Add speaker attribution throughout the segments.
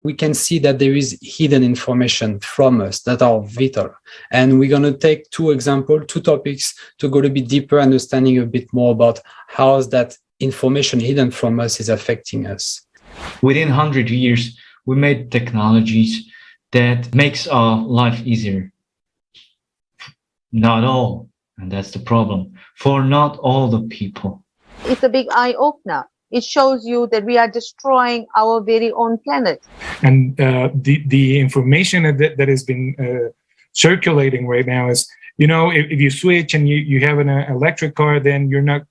Speaker 1: we can see that there is hidden information from us that are vital. And we're going to take two topics to go a bit deeper, understanding a bit more about how that information hidden from us is affecting us.
Speaker 2: Within 100 years, we made technologies that makes our life easier. Not all, and that's the problem, for not all the people.
Speaker 3: It's a big eye-opener. It shows you that we are destroying our very own planet.
Speaker 4: And the information that has been circulating right now is, you know, if you switch and you have an electric car, then you're not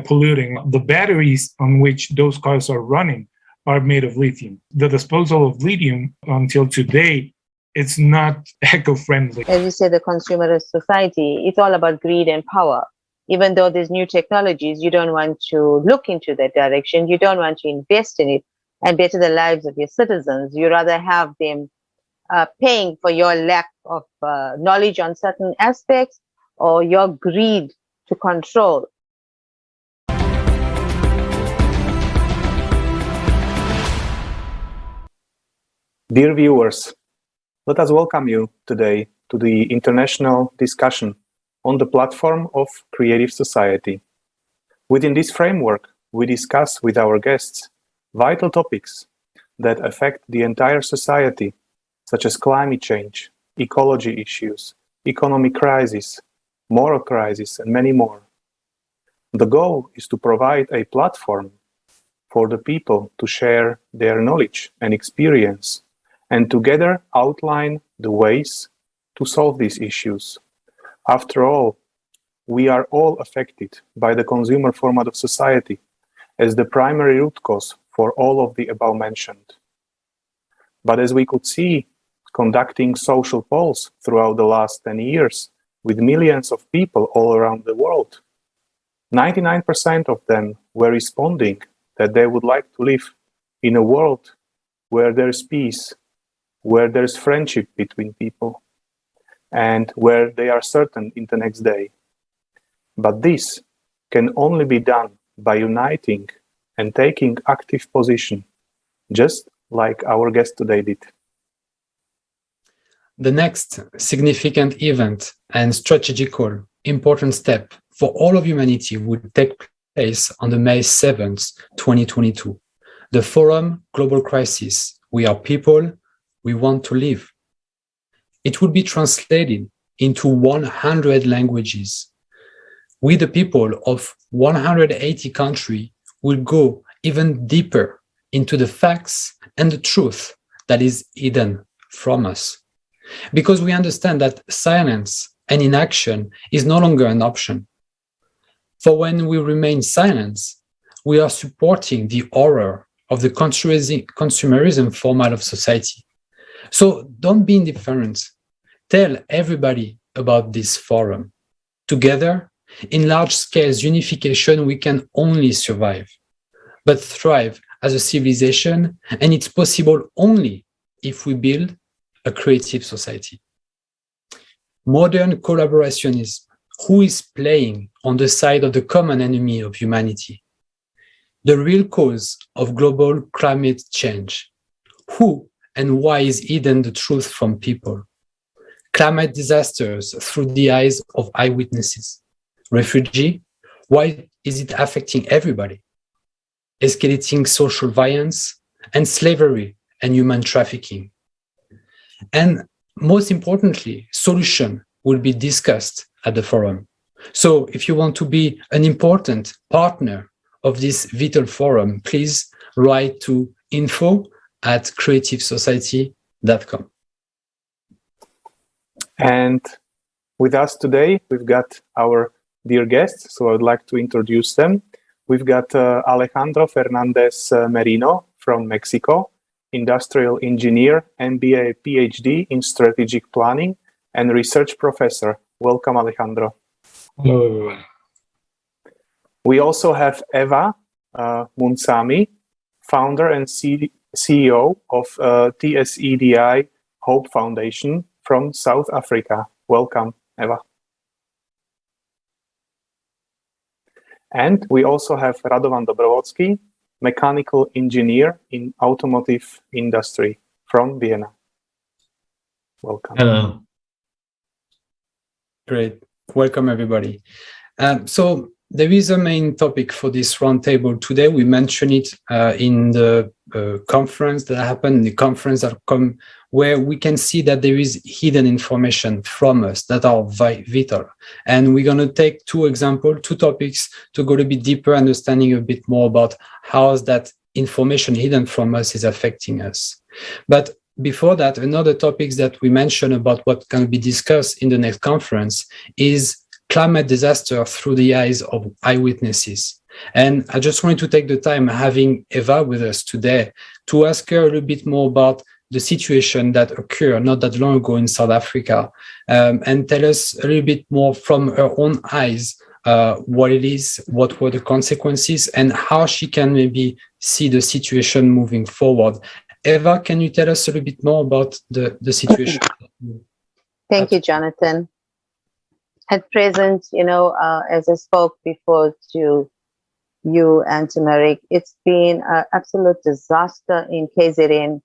Speaker 4: polluting. The batteries on which those cars are running are made of lithium. The disposal of lithium until today, it's not eco-friendly.
Speaker 3: As you say, the consumerist society, it's all about greed and power. Even though there's new technologies, you don't want to look into that direction. You don't want to invest in it and better the lives of your citizens. You rather have them paying for your lack of knowledge on certain aspects or your greed to control.
Speaker 5: Dear viewers, let us welcome you today to the international discussion on the platform of Creative Society. Within this framework, we discuss with our guests vital topics that affect the entire society, such as climate change, ecology issues, economic crisis, moral crisis, and many more. The goal is to provide a platform for the people to share their knowledge and experience and together outline the ways to solve these issues. After all, we are all affected by the consumer format of society as the primary root cause for all of the above mentioned. But as we could see, conducting social polls throughout the last 10 years with millions of people all around the world, 99% of them were responding that they would like to live in a world where there's peace, where there's friendship between people, and where they are certain in the next day. But this can only be done by uniting and taking active position, just like our guest today did.
Speaker 1: The next significant event and strategical important step for all of humanity would take place on the May 7th, 2022. The Forum Global Crisis, We Are People, We Want to Live. It will be translated into 100 languages. We, the people of 180 countries, will go even deeper into the facts and the truth that is hidden from us. Because we understand that silence and inaction is no longer an option. For when we remain silent, we are supporting the horror of the consumerism format of society. So don't be indifferent. Tell everybody about this forum. Together, in large-scale unification, we can only survive, but thrive as a civilization, and it's possible only if we build a creative society. Modern collaborationism, who is playing on the side of the common enemy of humanity? The real cause of global climate change. Who and why is hidden the truth from people? Climate disasters through the eyes of eyewitnesses. Refugee, why is it affecting everybody? Escalating social violence and slavery and human trafficking. And most importantly, solution will be discussed at the forum. So if you want to be an important partner of this vital forum, please write to info@creativesociety.com.
Speaker 5: And with us today, we've got our dear guests, so I would like to introduce them. We've got Alejandro Fernandez Merino from Mexico, industrial engineer, MBA, PhD in strategic planning, and research professor. Welcome, Alejandro.
Speaker 4: Hello, everyone.
Speaker 5: We also have Eva Munsami, founder and CEO of TSEDI Hope Foundation from South Africa. Welcome, Eva. And we also have Radovan Dobrovodský, mechanical engineer in automotive industry from Vienna. Welcome.
Speaker 2: Hello.
Speaker 1: Great. Welcome, everybody. So there is a main topic for this roundtable today. We mentioned it in the conference that happened, the conference that come, where we can see that there is hidden information from us that are vital. And we're going to take two topics to go a bit deeper, understanding a bit more about how that information hidden from us is affecting us. But before that, another topic that we mentioned about what can be discussed in the next conference is climate disaster through the eyes of eyewitnesses. And I just wanted to take the time having Eva with us today to ask her a little bit more about the situation that occurred not that long ago in South Africa, and tell us a little bit more from her own eyes what it is, what were the consequences, and how she can maybe see the situation moving forward. Eva, can you tell us a little bit more about the situation?
Speaker 3: Thank you, Jonathan. At present, as I spoke before to you and to Marek, it's been an absolute disaster in KZN.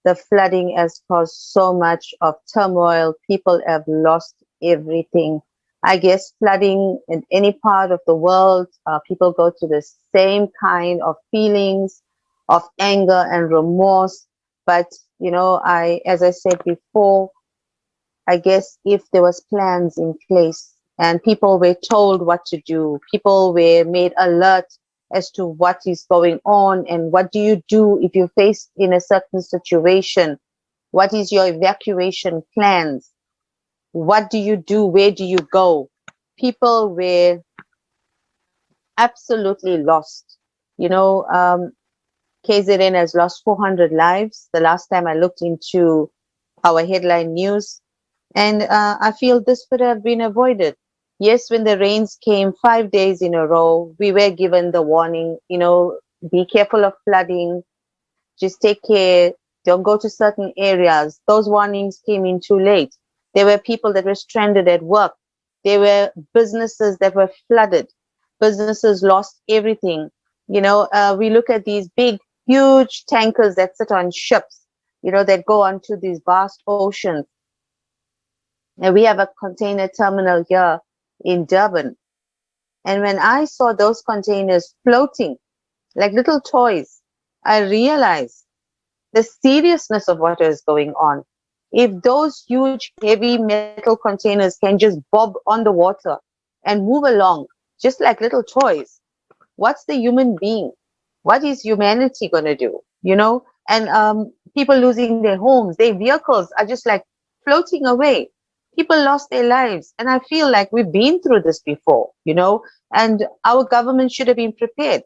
Speaker 3: The flooding has caused so much of turmoil. People have lost everything. I guess flooding in any part of the world, people go through the same kind of feelings of anger and remorse. But, as I said before, I guess if there was plans in place and people were told what to do, people were made alert as to what is going on and what do you do if you're faced in a certain situation, what is your evacuation plans, what do you do, where do you go? People were absolutely lost. KZN has lost 400 lives the last time I looked into our headline news. And I feel this could have been avoided. Yes, when the rains came 5 days in a row, we were given the warning, be careful of flooding, just take care, don't go to certain areas. Those warnings came in too late. There were people that were stranded at work. There were businesses that were flooded. Businesses lost everything. We look at these big, huge tankers that sit on ships, that go onto these vast oceans. And we have a container terminal here in Durban. And when I saw those containers floating like little toys, I realized the seriousness of what is going on. If those huge, heavy metal containers can just bob on the water and move along just like little toys, what's the human being? What is humanity going to do? And people losing their homes, their vehicles are just like floating away. People lost their lives. And I feel like we've been through this before, and our government should have been prepared.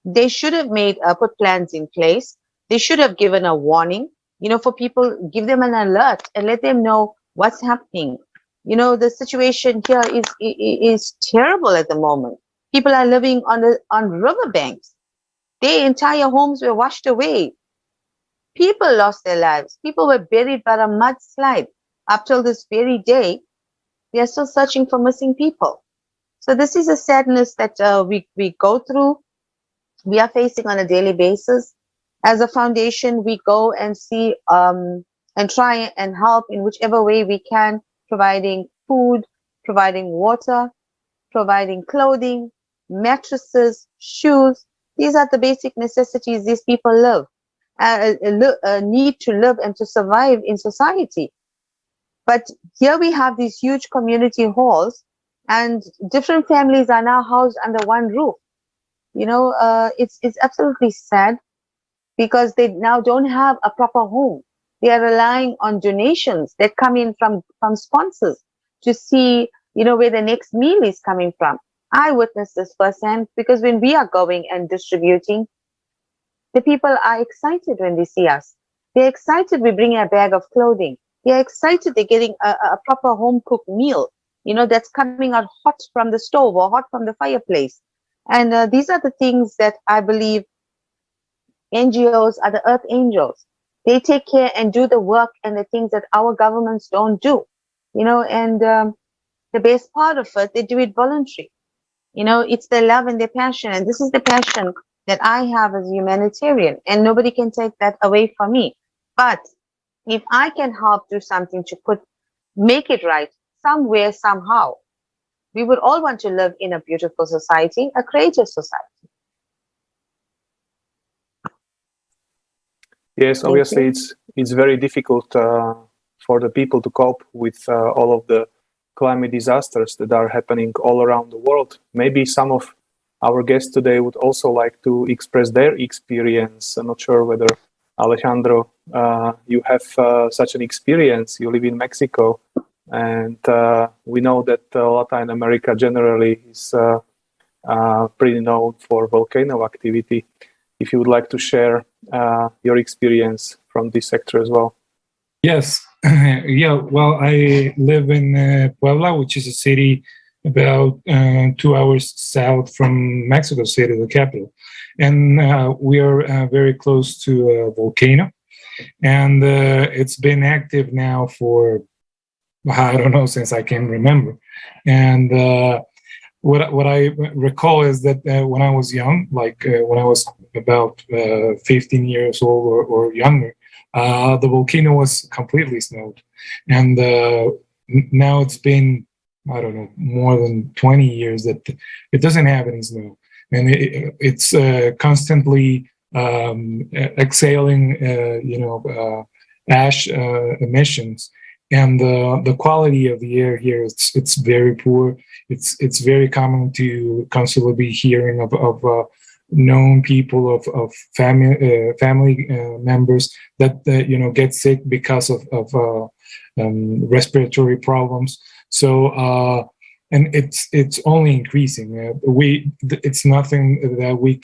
Speaker 3: They should have put plans in place. They should have given a warning, for people, give them an alert and let them know what's happening. The situation here is terrible at the moment. People are living on riverbanks. Their entire homes were washed away. People lost their lives. People were buried by a mudslide. Up till this very day, they are still searching for missing people. So this is a sadness that we go through. We are facing on a daily basis. As a foundation, we go and see and try and help in whichever way we can, providing food, providing water, providing clothing, mattresses, shoes. These are the basic necessities these people need to live and to survive in society. But here we have these huge community halls and different families are now housed under one roof. It's absolutely sad because they now don't have a proper home. They are relying on donations that come in from sponsors to see, where the next meal is coming from. I witnessed this firsthand because when we are going and distributing, the people are excited when they see us. They're excited we bring a bag of clothing. They're excited they're getting a proper home-cooked meal, that's coming out hot from the stove or hot from the fireplace. And these are the things that I believe NGOs are the earth angels. They take care and do the work and the things that our governments don't do, and the best part of it, they do it voluntary. It's their love and their passion. And this is the passion that I have as a humanitarian, and nobody can take that away from me. But if I can help do something to make it right somewhere, somehow, we would all want to live in a beautiful society, a creative society.
Speaker 5: Yes, obviously it's very difficult for the people to cope with all of the climate disasters that are happening all around the world. Maybe some of our guests today would also like to express their experience. I'm not sure whether, Alejandro, you have such an experience. You live in Mexico, and we know that Latin America generally is pretty known for volcano activity. If you would like to share your experience from this sector as well.
Speaker 4: Yes. Yeah, well, I live in Puebla, which is a city about 2 hours south from Mexico City, the capital. And we are very close to a volcano. And it's been active now for, I don't know, since I can remember. And what I recall is that when I was young, like when I was about 15 years old or younger, the volcano was completely snowed. And now it's been, I don't know, more than 20 years that it doesn't have any snow. And it's constantly exhaling, ash emissions. And the quality of the air here, it's very poor. It's very common to constantly be hearing of known people of family members that get sick because of respiratory problems. So and it's only increasing. It's nothing that we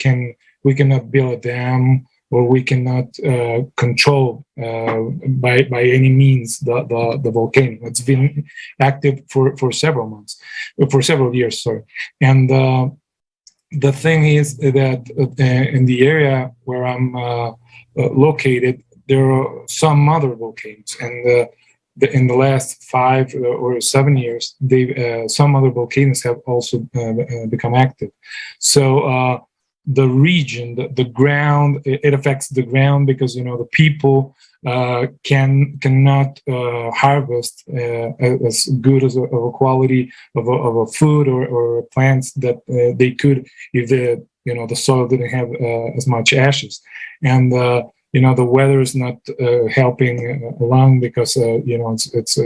Speaker 4: cannot build a dam, or we cannot control by any means the volcano. It's been active for several years. Sorry, and the thing is that in the area where I'm located, there are some other volcanoes, and in the last 5 or 7 years, some other volcanoes have also become active. So the region, the ground, it affects the ground because the people cannot harvest as good as a quality of a food or plants that they could if the soil didn't have as much ashes. And the weather is not helping along because it's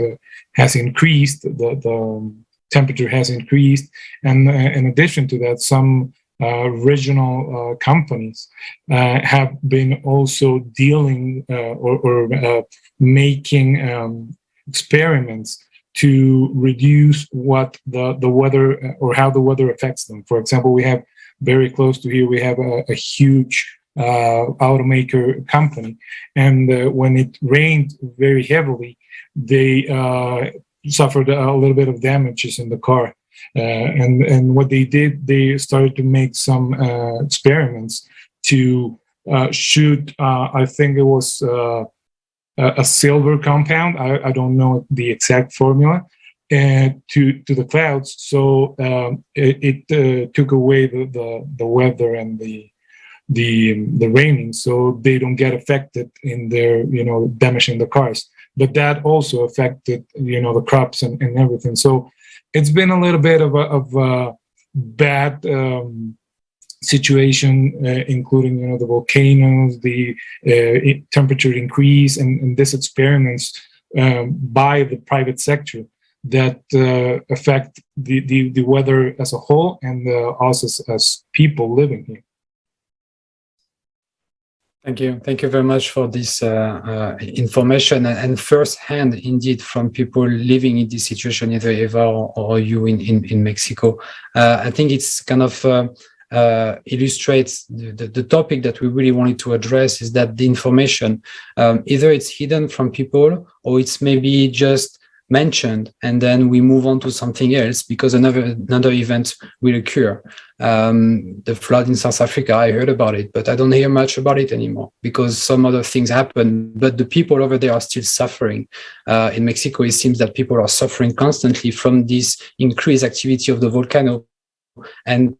Speaker 4: has increased, the temperature has increased, and in addition to that, some regional companies have been also dealing or making experiments to reduce what the weather or how the weather affects them. For example, we have very close to here, we have a huge automaker company, and when it rained very heavily, they suffered a little bit of damages in the car. And what they did, they started to make some experiments to shoot, I think it was a silver compound, I don't know the exact formula, to the clouds. So it took away the weather and the raining, so they don't get affected in their damaging the cars. But that also affected the crops and everything. So it's been a little bit of a bad situation, including the volcanoes, the temperature increase, and these experiments by the private sector that affect the weather as a whole and us as people living here.
Speaker 1: Thank you very much for this information and first-hand, indeed, from people living in this situation, either Eva or you in Mexico. I think it's kind of illustrates the topic that we really wanted to address, is that the information, either it's hidden from people or it's maybe just mentioned and then we move on to something else because another event will occur. The flood in South Africa, I heard about it, but I don't hear much about it anymore because some other things happen, but the people over there are still suffering. In Mexico, it seems that people are suffering constantly from this increased activity of the volcano, and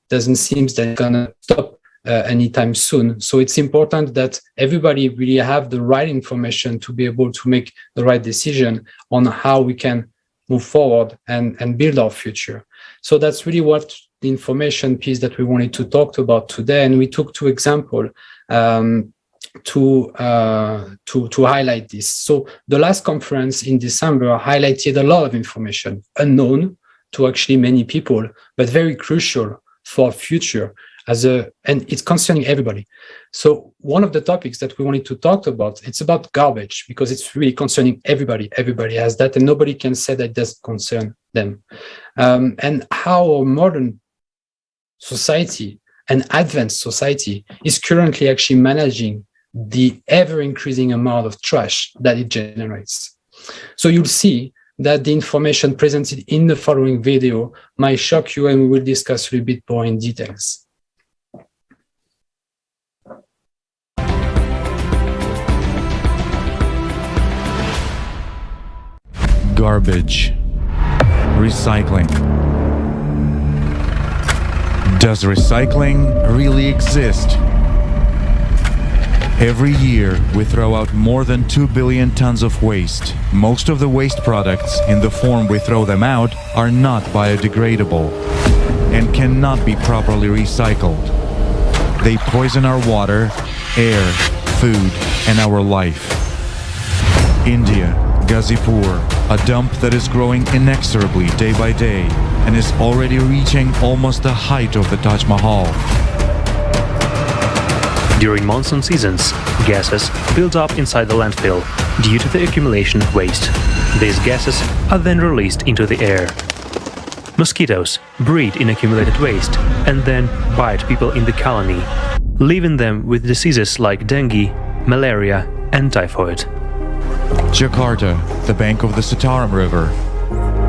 Speaker 1: doesn't seem that it's going to stop anytime soon. So it's important that everybody really have the right information to be able to make the right decision on how we can move forward and build our future. So that's really what the information piece that we wanted to talk about today. And we took two examples to highlight this. So the last conference in December highlighted a lot of information unknown to actually many people, but very crucial for future and it's concerning everybody. So one of the topics that we wanted to talk about, it's about garbage, because it's really concerning everybody. Everybody has that, and nobody can say that it doesn't concern them. And how our modern society and advanced society is currently actually managing the ever-increasing amount of trash that it generates. So you'll see that the information presented in the following video might shock you, and we will discuss a little bit more in details.
Speaker 6: Garbage. Recycling. Does recycling really exist? Every year, we throw out more than 2 billion tons of waste. Most of the waste products, in the form we throw them out, are not biodegradable and cannot be properly recycled. They poison our water, air, food, and our life. India, Gazipur, a dump that is growing inexorably day by day and is already reaching almost the height of the Taj Mahal.
Speaker 7: During monsoon seasons, gases build up inside the landfill due to the accumulation of waste. These gases are then released into the air. Mosquitoes breed in accumulated waste and then bite people in the colony, leaving them with diseases like dengue, malaria, and typhoid.
Speaker 6: Jakarta, the bank of the Citarum River.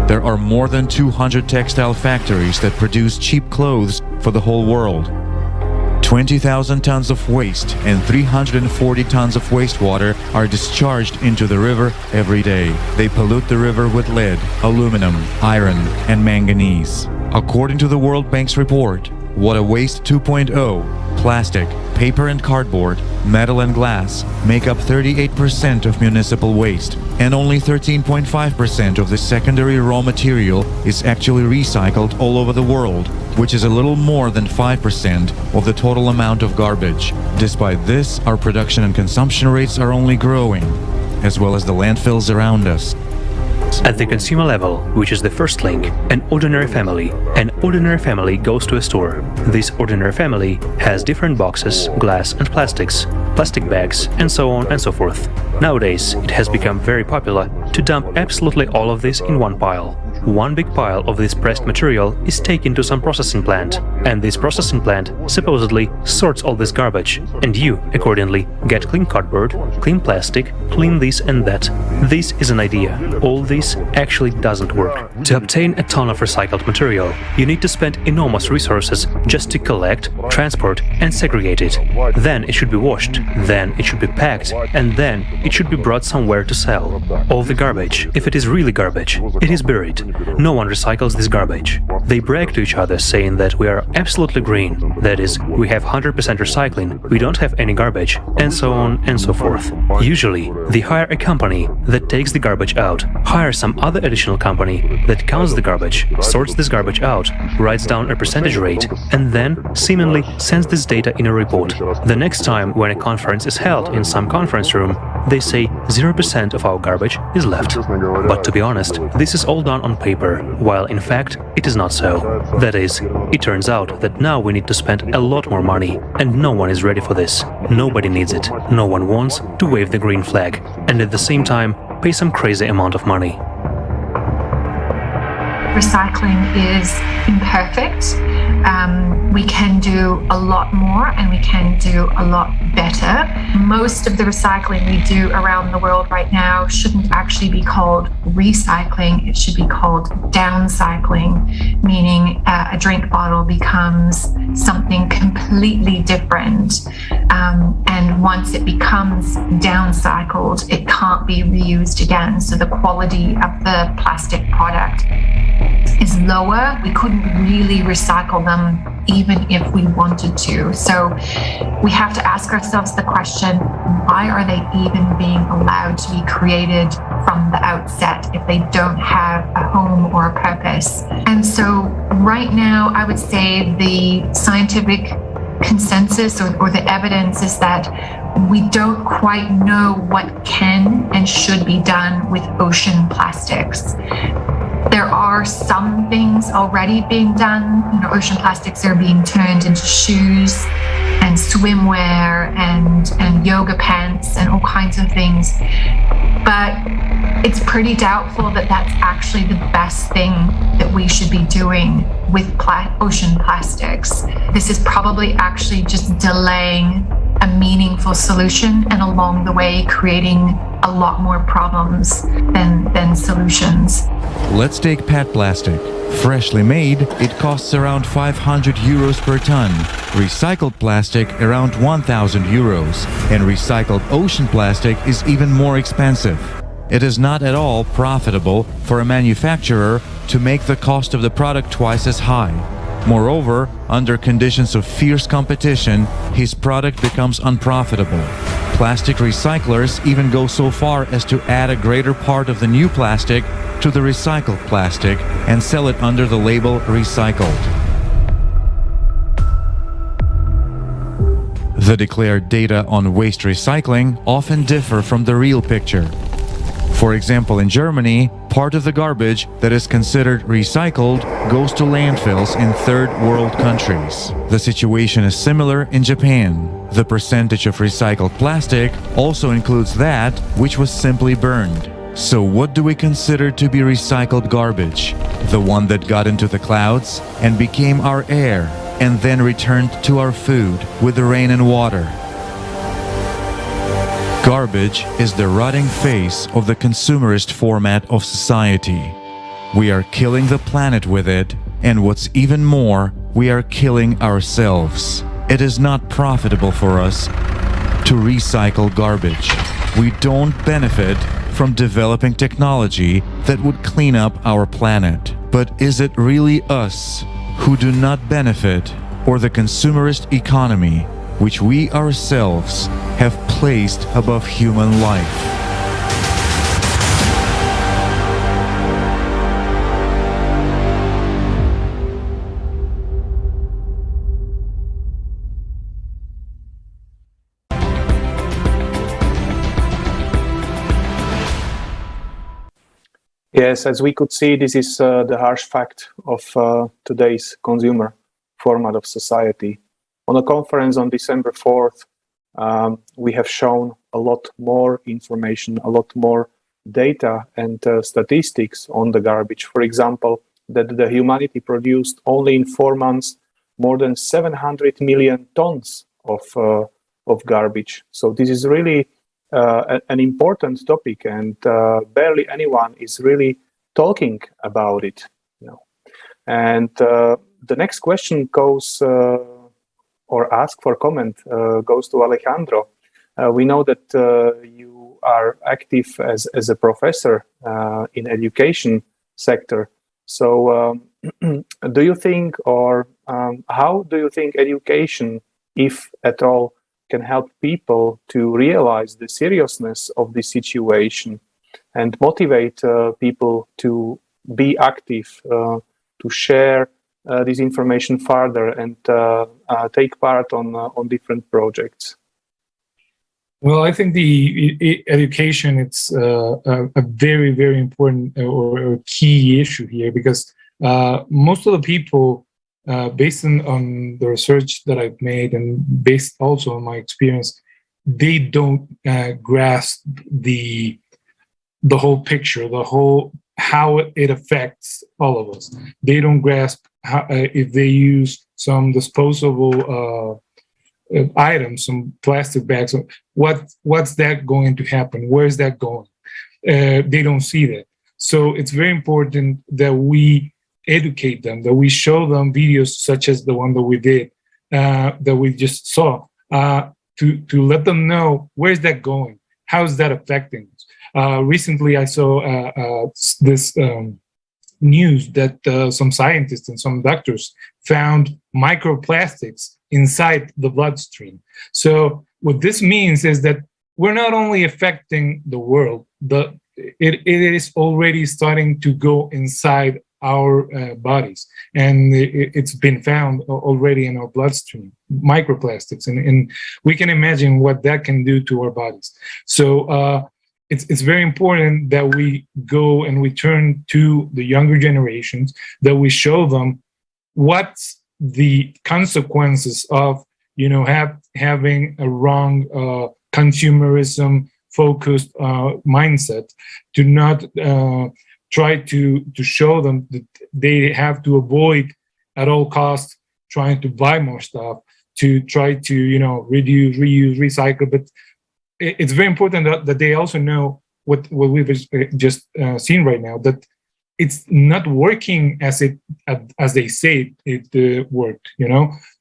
Speaker 6: There are more than 200 textile factories that produce cheap clothes for the whole world. 20,000 tons of waste and 340 tons of wastewater are discharged into the river every day. They pollute the river with lead, aluminum, iron, and manganese. According to the World Bank's report, Water Waste 2.0, plastic, paper and cardboard, metal and glass make up 38% of municipal waste, and only 13.5% of the secondary raw material is actually recycled all over the world, which is a little more than 5% of the total amount of garbage. Despite this, our production and consumption rates are only growing, as well as the landfills around us.
Speaker 7: At the consumer level, which is the first link, an ordinary family goes to a store. This ordinary family has different boxes, glass and plastics, plastic bags, and so on and so forth. Nowadays, it has become very popular to dump absolutely all of this in one pile. One big pile of this pressed material is taken to some processing plant, and this processing plant supposedly sorts all this garbage, and you, accordingly, get clean cardboard, clean plastic, clean this and that. This is an idea. All this actually doesn't work. To obtain a ton of recycled material, you need to spend enormous resources just to collect, transport, and segregate it. Then it should be washed, then it should be packed, and then it should be brought somewhere to sell. All the garbage, if it is really garbage, it is buried. No one recycles this garbage. They brag to each other saying that we are absolutely green, that is, we have 100% recycling, we don't have any garbage, and so on and so forth. Usually, they hire a company that takes the garbage out, hire some other additional company that counts the garbage, sorts this garbage out, writes down a percentage rate, and then seemingly sends this data in a report. The next time when a conference is held in some conference room, they say 0% of our garbage is left. But to be honest, this is all done on paper, while in fact it is not so. That is, it turns out that now we need to spend a lot more money, and no one is ready for this. Nobody needs it. No one wants to wave the green flag, and at the same time pay some crazy amount of money.
Speaker 8: Recycling is imperfect. We can do a lot more and we can do a lot better. Most of the recycling we do around the world right now shouldn't actually be called recycling. It should be called downcycling, meaning a drink bottle becomes something completely different. And once it becomes downcycled, it can't be reused again. So the quality of the plastic product is lower, we couldn't really recycle them even if we wanted to. So we have to ask ourselves the question, why are they even being allowed to be created from the outset if they don't have a home or a purpose? And so right now, I would say the scientific consensus or the evidence is that we don't quite know what can and should be done with ocean plastics. There are some things already being done. Ocean plastics are being turned into shoes and swimwear and yoga pants and all kinds of things. But it's pretty doubtful that that's actually the best thing that we should be doing with ocean plastics. This is probably actually just delaying a meaningful solution and along the way creating a lot more problems than solutions.
Speaker 6: Let's take PET plastic. Freshly made, it costs around 500 euros per ton. Recycled plastic around 1,000 euros. And recycled ocean plastic is even more expensive. It is not at all profitable for a manufacturer to make the cost of the product twice as high. Moreover, under conditions of fierce competition, his product becomes unprofitable. Plastic recyclers even go so far as to add a greater part of the new plastic to the recycled plastic and sell it under the label recycled. The declared data on waste recycling often differ from the real picture. For example, in Germany, part of the garbage that is considered recycled goes to landfills in third world countries. The situation is similar in Japan. The percentage of recycled plastic also includes that which was simply burned. So what do we consider to be recycled garbage? The one that got into the clouds and became our air and then returned to our food with the rain and water. Garbage is the rotting face of the consumerist format of society. We are killing the planet with it, and what's even more, we are killing ourselves. It is not profitable for us to recycle garbage. We don't benefit from developing technology that would clean up our planet. But is it really us who do not benefit, or the consumerist economy, which we ourselves have placed above human life?
Speaker 5: Yes, as we could see, this is the harsh fact of today's consumer format of society. On a conference on December 4th, we have shown a lot more information, a lot more data and statistics on the garbage. For example, that the humanity produced only in 4 months more than 700 million tons of garbage. So this is really an important topic, and barely anyone is really talking about it. And the next question goes, or ask for comment, goes to Alejandro. We know that you are active as a professor in education sector. So do you think, or how do you think education, if at all, can help people to realize the seriousness of the situation and motivate people to be active, to share this information further and take part on different projects?
Speaker 4: Well, I think the education, it's a very, very important or key issue here, because most of the people, based on the research that I've made and based also on my experience, they don't grasp the whole picture, how it affects all of us. They don't grasp how, if they use some disposable items, some plastic bags, what's that going to happen? Where's that going? They don't see that. So it's very important that we educate them, that we show them videos such as the one that we did, that we just saw, to let them know where's that going, how's that affecting us. Recently, I saw this news that some scientists and some doctors found microplastics inside the bloodstream. So what this means is that we're not only affecting the world, it is already starting to go inside our bodies, and it's been found already in our bloodstream, microplastics, and we can imagine what that can do to our bodies. So it's very important that we go and we turn to the younger generations, that we show them what's the consequences of having a wrong consumerism focused mindset, to not try to show them that they have to avoid at all costs trying to buy more stuff, to try to reduce, reuse, recycle. But it's very important that they also know what we've just seen right now, that it's not working as they say it worked.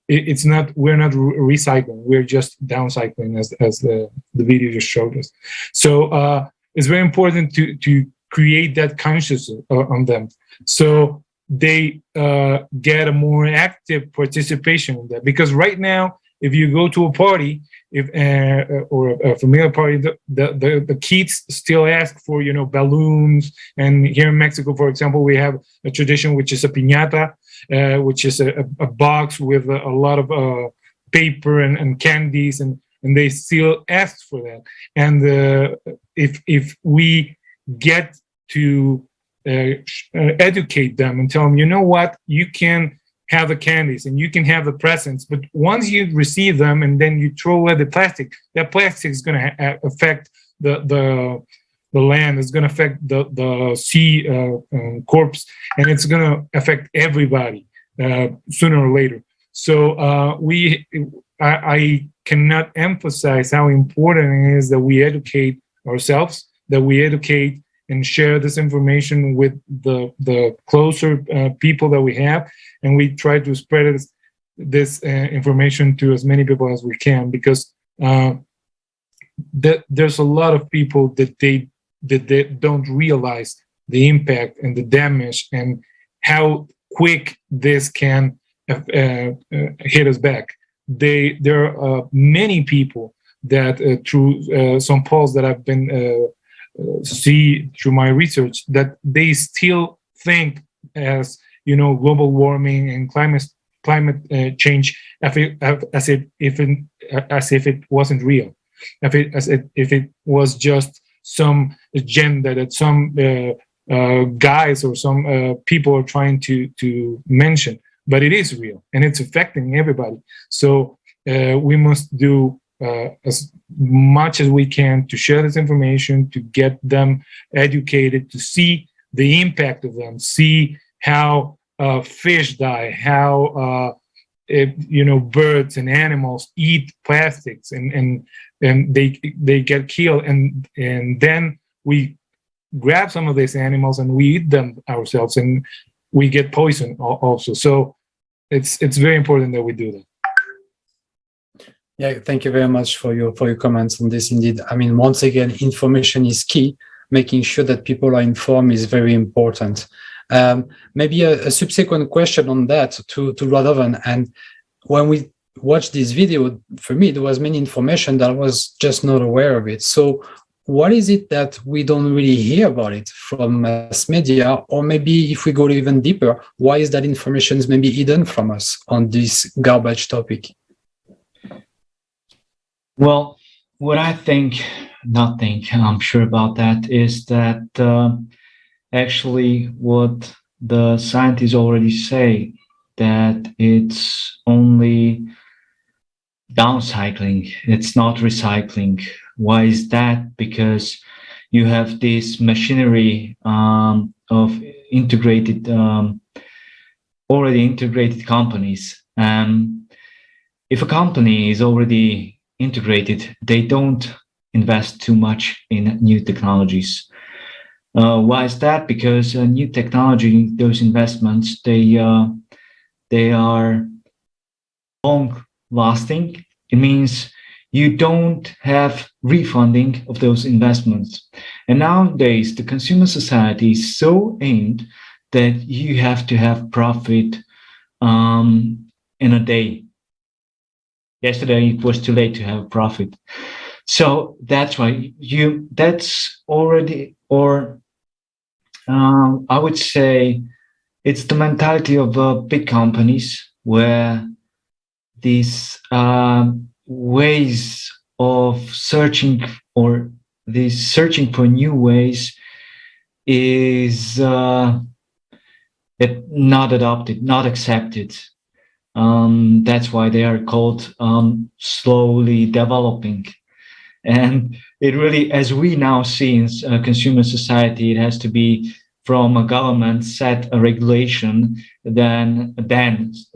Speaker 4: It's not. We're not recycling. We're just downcycling, as the video just showed us. So it's very important to create that consciousness on them, so they get a more active participation in that. Because right now, if you go to a party, or a familiar party, the kids still ask for balloons. And here in Mexico, for example, we have a tradition which is a piñata, which is a box with a lot of paper and candies, and they still ask for that. And if we get to educate them and tell them, you can have the candies and you can have the presents, but once you receive them and then you throw away the plastic, that plastic is going to affect the land, it's going to affect the sea corpse, and it's going to affect everybody sooner or later. So I cannot emphasize how important it is that we educate ourselves, that we educate and share this information with the closer people that we have, and we try to spread this information to as many people as we can, because there's a lot of people that they don't realize the impact and the damage and how quick this can hit us back. There are many people that through some polls that I've been see through my research, that they still think as global warming and climate change as if it wasn't real, as if it was just some agenda that some guys or some people are trying to mention. But it is real, and it's affecting everybody. So we must do as much as we can to share this information, to get them educated, to see the impact of them, see how fish die, how birds and animals eat plastics, and they get killed, and then we grab some of these animals and we eat them ourselves, and we get poisoned also. So it's very important that we do that.
Speaker 1: Yeah, thank you very much for your comments on this. Indeed, I mean, once again, information is key. Making sure that people are informed is very important. Maybe a subsequent question on that to Radovan. And when we watched this video, for me, there was many information that I was just not aware of it. So what is it that we don't really hear about it from mass media? Or maybe if we go even deeper, why is that information maybe hidden from us on this garbage topic?
Speaker 2: Well, what I'm sure about that, is that actually what the scientists already say, that it's only downcycling, it's not recycling. Why is that? Because you have this machinery of integrated, already integrated companies. If a company is already integrated, they don't invest too much in new technologies. Why is that? Because new technology, those investments, they are long lasting. It means you don't have refunding of those investments. And nowadays, the consumer society is so aimed that you have to have profit in a day. Yesterday it was too late to have profit. So that's why that's already, or I would say it's the mentality of big companies, where these ways of searching, or this searching for new ways, is not adopted, not accepted. That's why they are called slowly developing. And it really, as we now see in consumer society, it has to be from a government set a regulation, then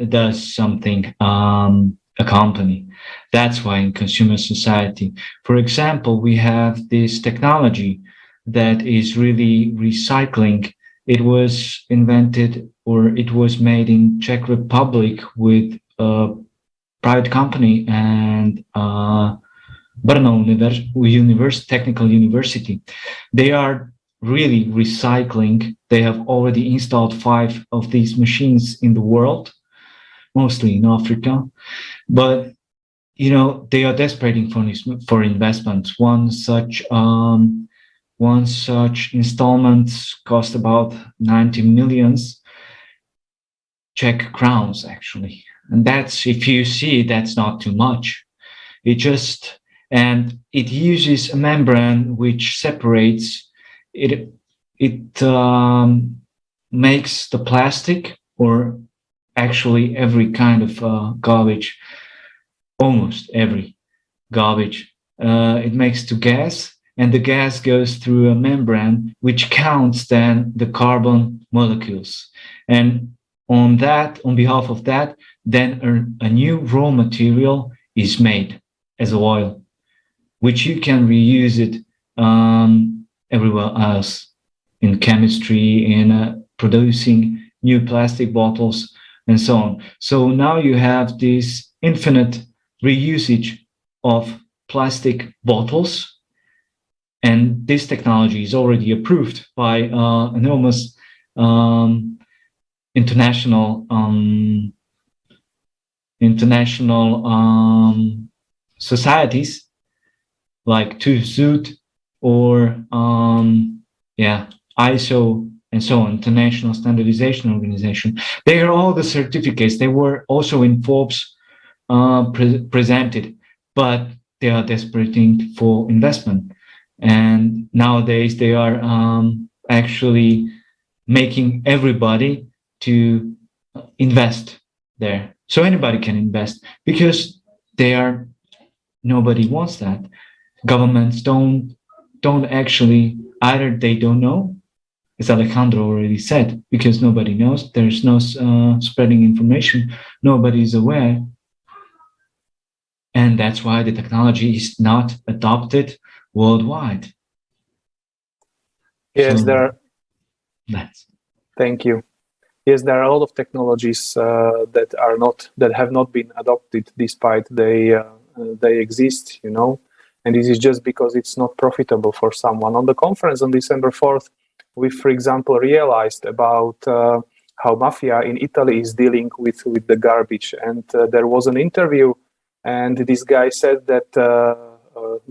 Speaker 2: does something a company. That's why in consumer society, for example, we have this technology that is really recycling. It was invented, or it was made in Czech Republic with a private company and Brno Technical University. They are really recycling. They have already installed 5 of these machines in the world, mostly in Africa. But they are desperate for investments. One such installment cost about 90 million Czech crowns, actually. And that's, if you see, that's not too much. And it uses a membrane which separates it. It makes the plastic, or actually every kind of garbage, almost every garbage, it makes to gas, and the gas goes through a membrane which counts then the carbon molecules. And on behalf of that, then a new raw material is made as oil, which you can reuse it everywhere else, in chemistry, in producing new plastic bottles, and so on. So now you have this infinite reusage of plastic bottles, and this technology is already approved by enormous international societies like TSEDI or ISO and so on, International Standardization Organization. They are all the certificates. They were also in Forbes presented, but they are desperate for investment. And nowadays they are actually making everybody to invest there. So anybody can invest, because nobody wants that. Governments don't actually, either they don't know, as Alejandro already said, because nobody knows. There's no spreading information. Nobody is aware. And that's why the technology is not adopted worldwide.
Speaker 5: Yes,
Speaker 2: so
Speaker 5: Thank you. Yes, there are a lot of technologies that have not been adopted, despite they exist, and this is just because it's not profitable for someone. On the conference on December 4th, we, for example, realized about how mafia in Italy is dealing with the garbage. And there was an interview, and this guy said that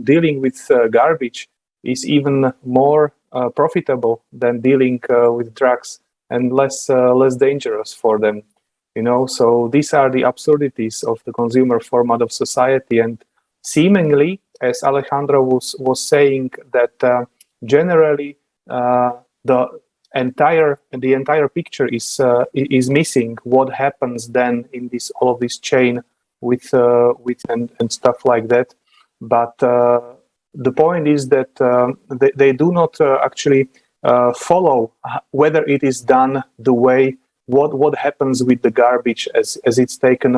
Speaker 5: dealing with garbage is even more profitable than dealing with drugs, and less dangerous for them. So these are the absurdities of the consumer format of society. And seemingly, as Alejandro was saying, that generally the entire picture is missing. What happens then in all of this chain with and stuff like that? But the point is that they do not actually follow whether it is done the way. What happens with the garbage as it's taken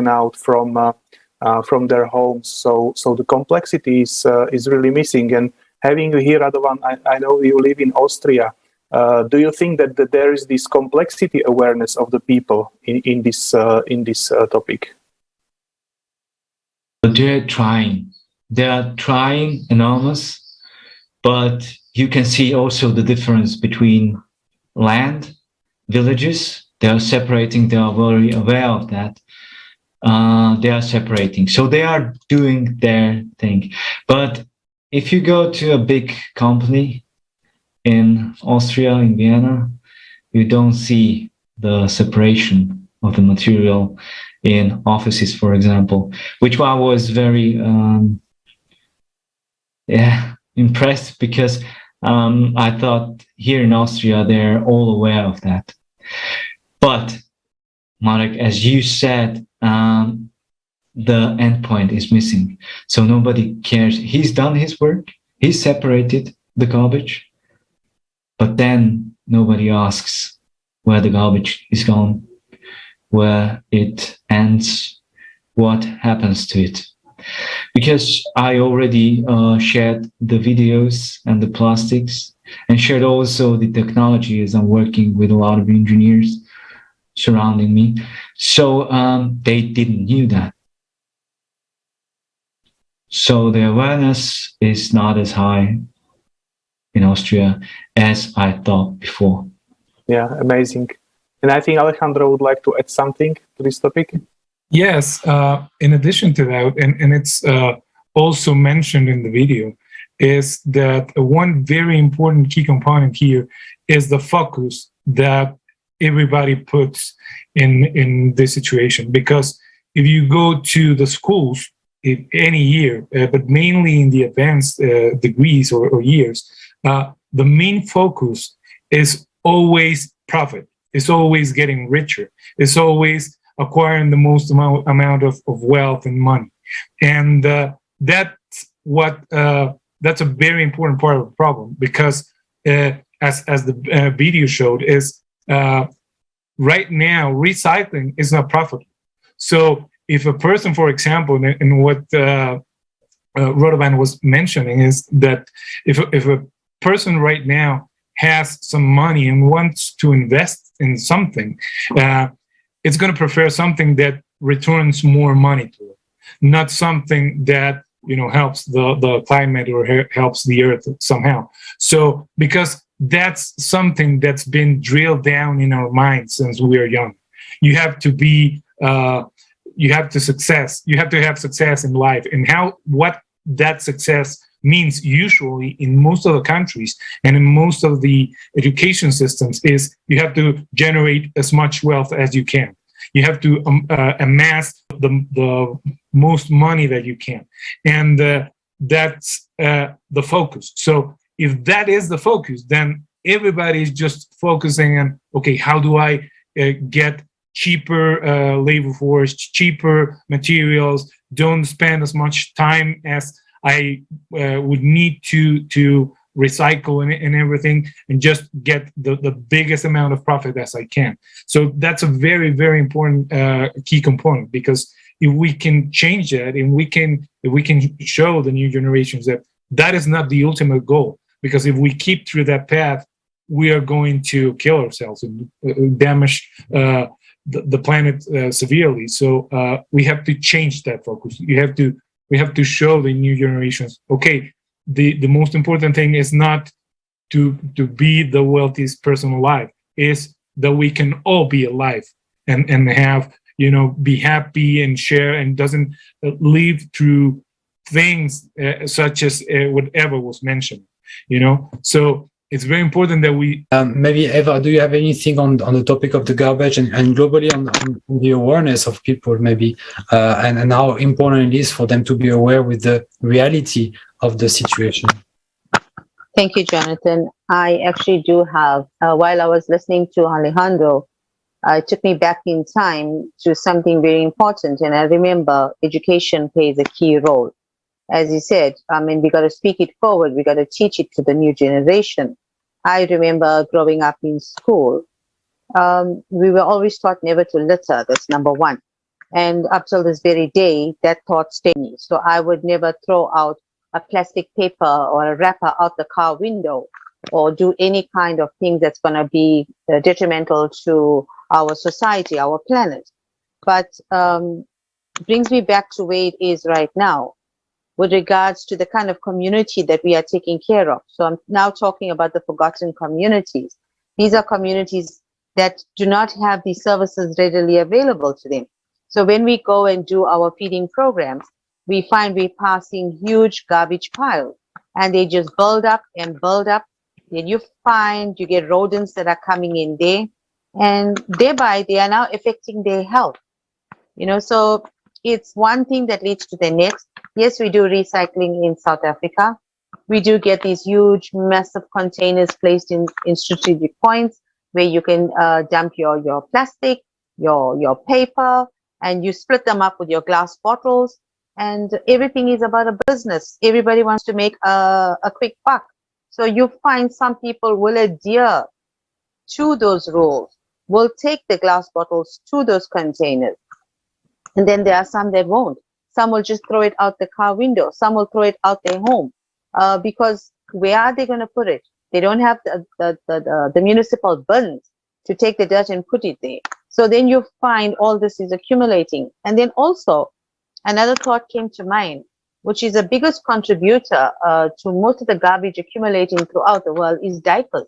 Speaker 5: out from their homes? So the complexity is really missing. And having you here, Radovan, I know you live in Austria. Do you think that there is this complexity awareness of the people in this topic?
Speaker 2: They're trying. They are trying enormous, but you can see also the difference between land villages. They are separating. They are very aware of that. They are separating. So they are doing their thing. But if you go to a big company in Austria, in Vienna, you don't see the separation of the material in offices, for example, which I was very impressed, because I thought here in Austria, they're all aware of that. But Marek, as you said, the endpoint is missing. So nobody cares. He's done his work. He's separated the garbage. But then nobody asks where the garbage is gone, where it ends, what happens to it. Because I already shared the videos and the plastics, and shared also the technology, as I'm working with a lot of engineers surrounding me. So they didn't knew that. So the awareness is not as high in Austria as I thought before.
Speaker 5: Yeah, amazing. And I think Alejandro would like to add something to this topic.
Speaker 4: Yes, in addition to that, and it's also mentioned in the video, is that one very important key component here is the focus that everybody puts in this situation. Because if you go to the schools in any year, but mainly in the advanced degrees or years, the main focus is always profit. It's always getting richer. It's always acquiring the most amount of wealth and money. And that's a very important part of the problem, because as the video showed, is right now recycling is not profitable. So if a person, for example, and what Radovan was mentioning is that if a person right now has some money and wants to invest in something, it's going to prefer something that returns more money to it, not something that helps the climate or helps the earth somehow. So because that's something that's been drilled down in our minds since we are young. You have to be you have to have success in life, and what that success means usually in most of the countries and in most of the education systems is you have to generate as much wealth as you can. You have to amass the most money that you can. And that's the focus. So if that is the focus, then everybody is just focusing on, okay, how do I get cheaper labor force, cheaper materials, don't spend as much time as I would need to recycle and everything, and just get the biggest amount of profit as I can. So that's a very, very important key component, because if we can change that, and if we can show the new generations that that is not the ultimate goal, because if we keep through that path, we are going to kill ourselves and damage the planet severely. So we have to change that focus. We have to show the new generations, okay, the most important thing is not to be the wealthiest person alive, is that we can all be alive and have, be happy and share, and doesn't live through things such as whatever was mentioned, So it's very important that we...
Speaker 1: maybe, Eva, do you have anything on the topic of the garbage and globally on the awareness of people, maybe, and how important it is for them to be aware with the reality of the situation?
Speaker 3: Thank you, Jonathan. I actually do have, while I was listening to Alejandro, it took me back in time to something very important. And I remember education plays a key role. As you said, we got to speak it forward. We got to teach it to the new generation. I remember growing up in school, we were always taught never to litter. That's number one. And up till this very day, that thought stayed me. So I would never throw out a plastic paper or a wrapper out the car window, or do any kind of thing that's going to be detrimental to our society, our planet. But brings me back to where it is right now, with regards to the kind of community that we are taking care of. So I'm now talking about the forgotten communities. These are communities that do not have these services readily available to them. So when we go and do our feeding programs, we find we're passing huge garbage piles, and they just build up and build up. Then you get rodents that are coming in there, and thereby they are now affecting their health. So it's one thing that leads to the next. Yes, we do recycling in South Africa. We do get these huge, massive containers placed in strategic points where you can dump your plastic, your paper, and you split them up with your glass bottles. And everything is about a business. Everybody wants to make a quick buck. So you find some people will adhere to those rules, will take the glass bottles to those containers. And then there are some that won't. Some will just throw it out the car window. Some will throw it out their home. Because where are they going to put it? They don't have the municipal bins to take the dirt and put it there. So then you find all this is accumulating. And then also another thought came to mind, which is the biggest contributor to most of the garbage accumulating throughout the world is diapers.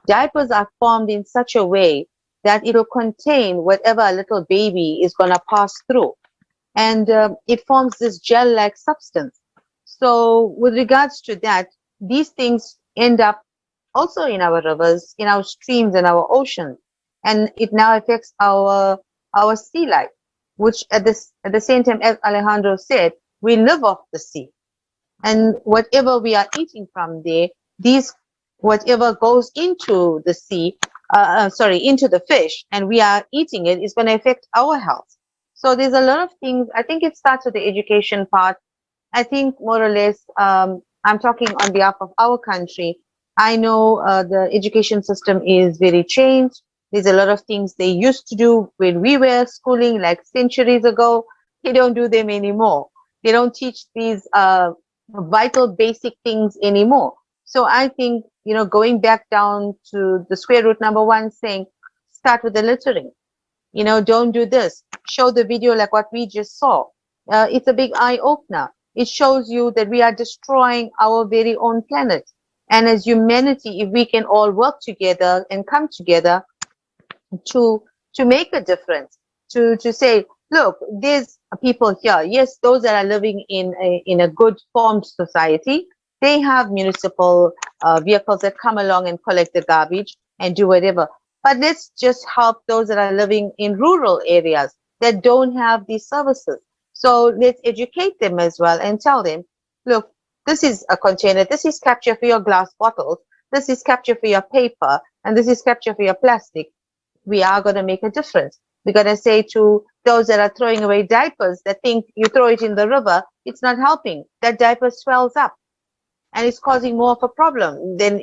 Speaker 3: Diapers are formed in such a way that it will contain whatever a little baby is going to pass through. And it forms this gel-like substance. So with regards to that, these things end up also in our rivers, in our streams, and our oceans. And it now affects our sea life, which at the same time, as Alejandro said, we live off the sea. And whatever we are eating from there, whatever goes into the sea, into the fish, and we are eating it, is going to affect our health. So there's a lot of things. I think it starts with the education part. I think more or less, I'm talking on behalf of our country. I know the education system is very changed. There's a lot of things they used to do when we were schooling, like centuries ago. They don't do them anymore. They don't teach these vital basic things anymore. So I think, going back down to the square root number one, saying, start with the littering. Don't do this. Show the video like what we just saw. It's a big eye opener. It shows you that we are destroying our very own planet. And as humanity, if we can all work together and come together to make a difference, to say, look, there's people here. Yes, those that are living in a good formed society, they have municipal vehicles that come along and collect the garbage and do whatever. But let's just help those that are living in rural areas that don't have these services. So let's educate them as well and tell them, look, this is a container, this is capture for your glass bottles, this is capture for your paper, and this is capture for your plastic. We are going to make a difference. We're going to say to those that are throwing away diapers that think you throw it in the river, it's not helping. That diaper swells up and it's causing more of a problem than,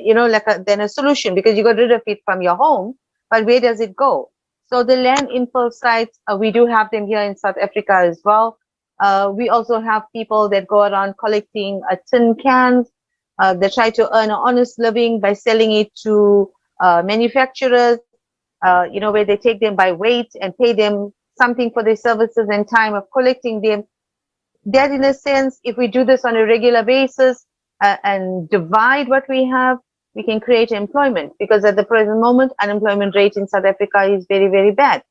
Speaker 3: than a solution, because you got rid of it from your home, but where does it go? So the landfill sites, we do have them here in South Africa as well. We also have people that go around collecting tin cans. They try to earn an honest living by selling it to manufacturers, where they take them by weight and pay them something for their services and time of collecting them. That, in a sense, if we do this on a regular basis and divide what we have, we can create employment, because at the present moment, unemployment rate in South Africa is very, very bad.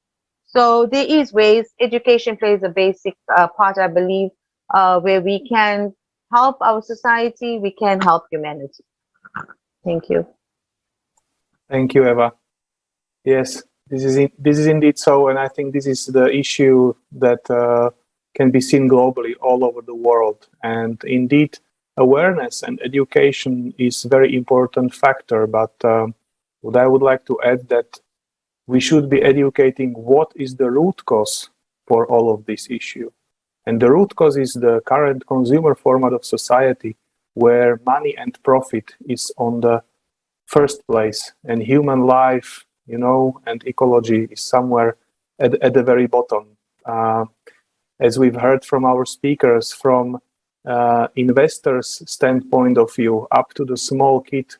Speaker 3: So there is ways. Education plays a basic part, I believe, where we can help our society, we can help humanity. Thank you.
Speaker 5: Thank you, Eva. Yes, this is indeed so, and I think this is the issue that can be seen globally all over the world. And indeed, awareness and education is a very important factor, but what I would like to add that we should be educating what is the root cause for all of this issue. And the root cause is the current consumer format of society, where money and profit is on the first place, and human life, and ecology is somewhere at the very bottom. As we've heard from our speakers, from investors' standpoint of view, up to the small kid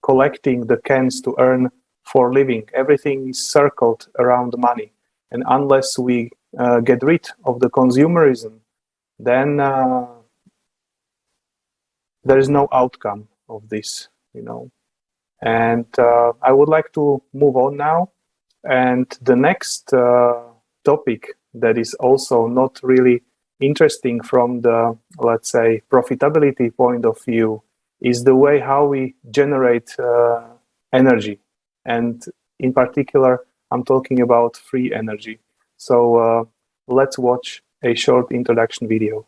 Speaker 5: collecting the cans to earn for living, everything is circled around money. And unless we get rid of the consumerism, then there is no outcome of this, And I would like to move on now. And the next topic that is also not really interesting from the, let's say, profitability point of view is the way how we generate energy. And in particular, I'm talking about free energy. So let's watch a short introduction video.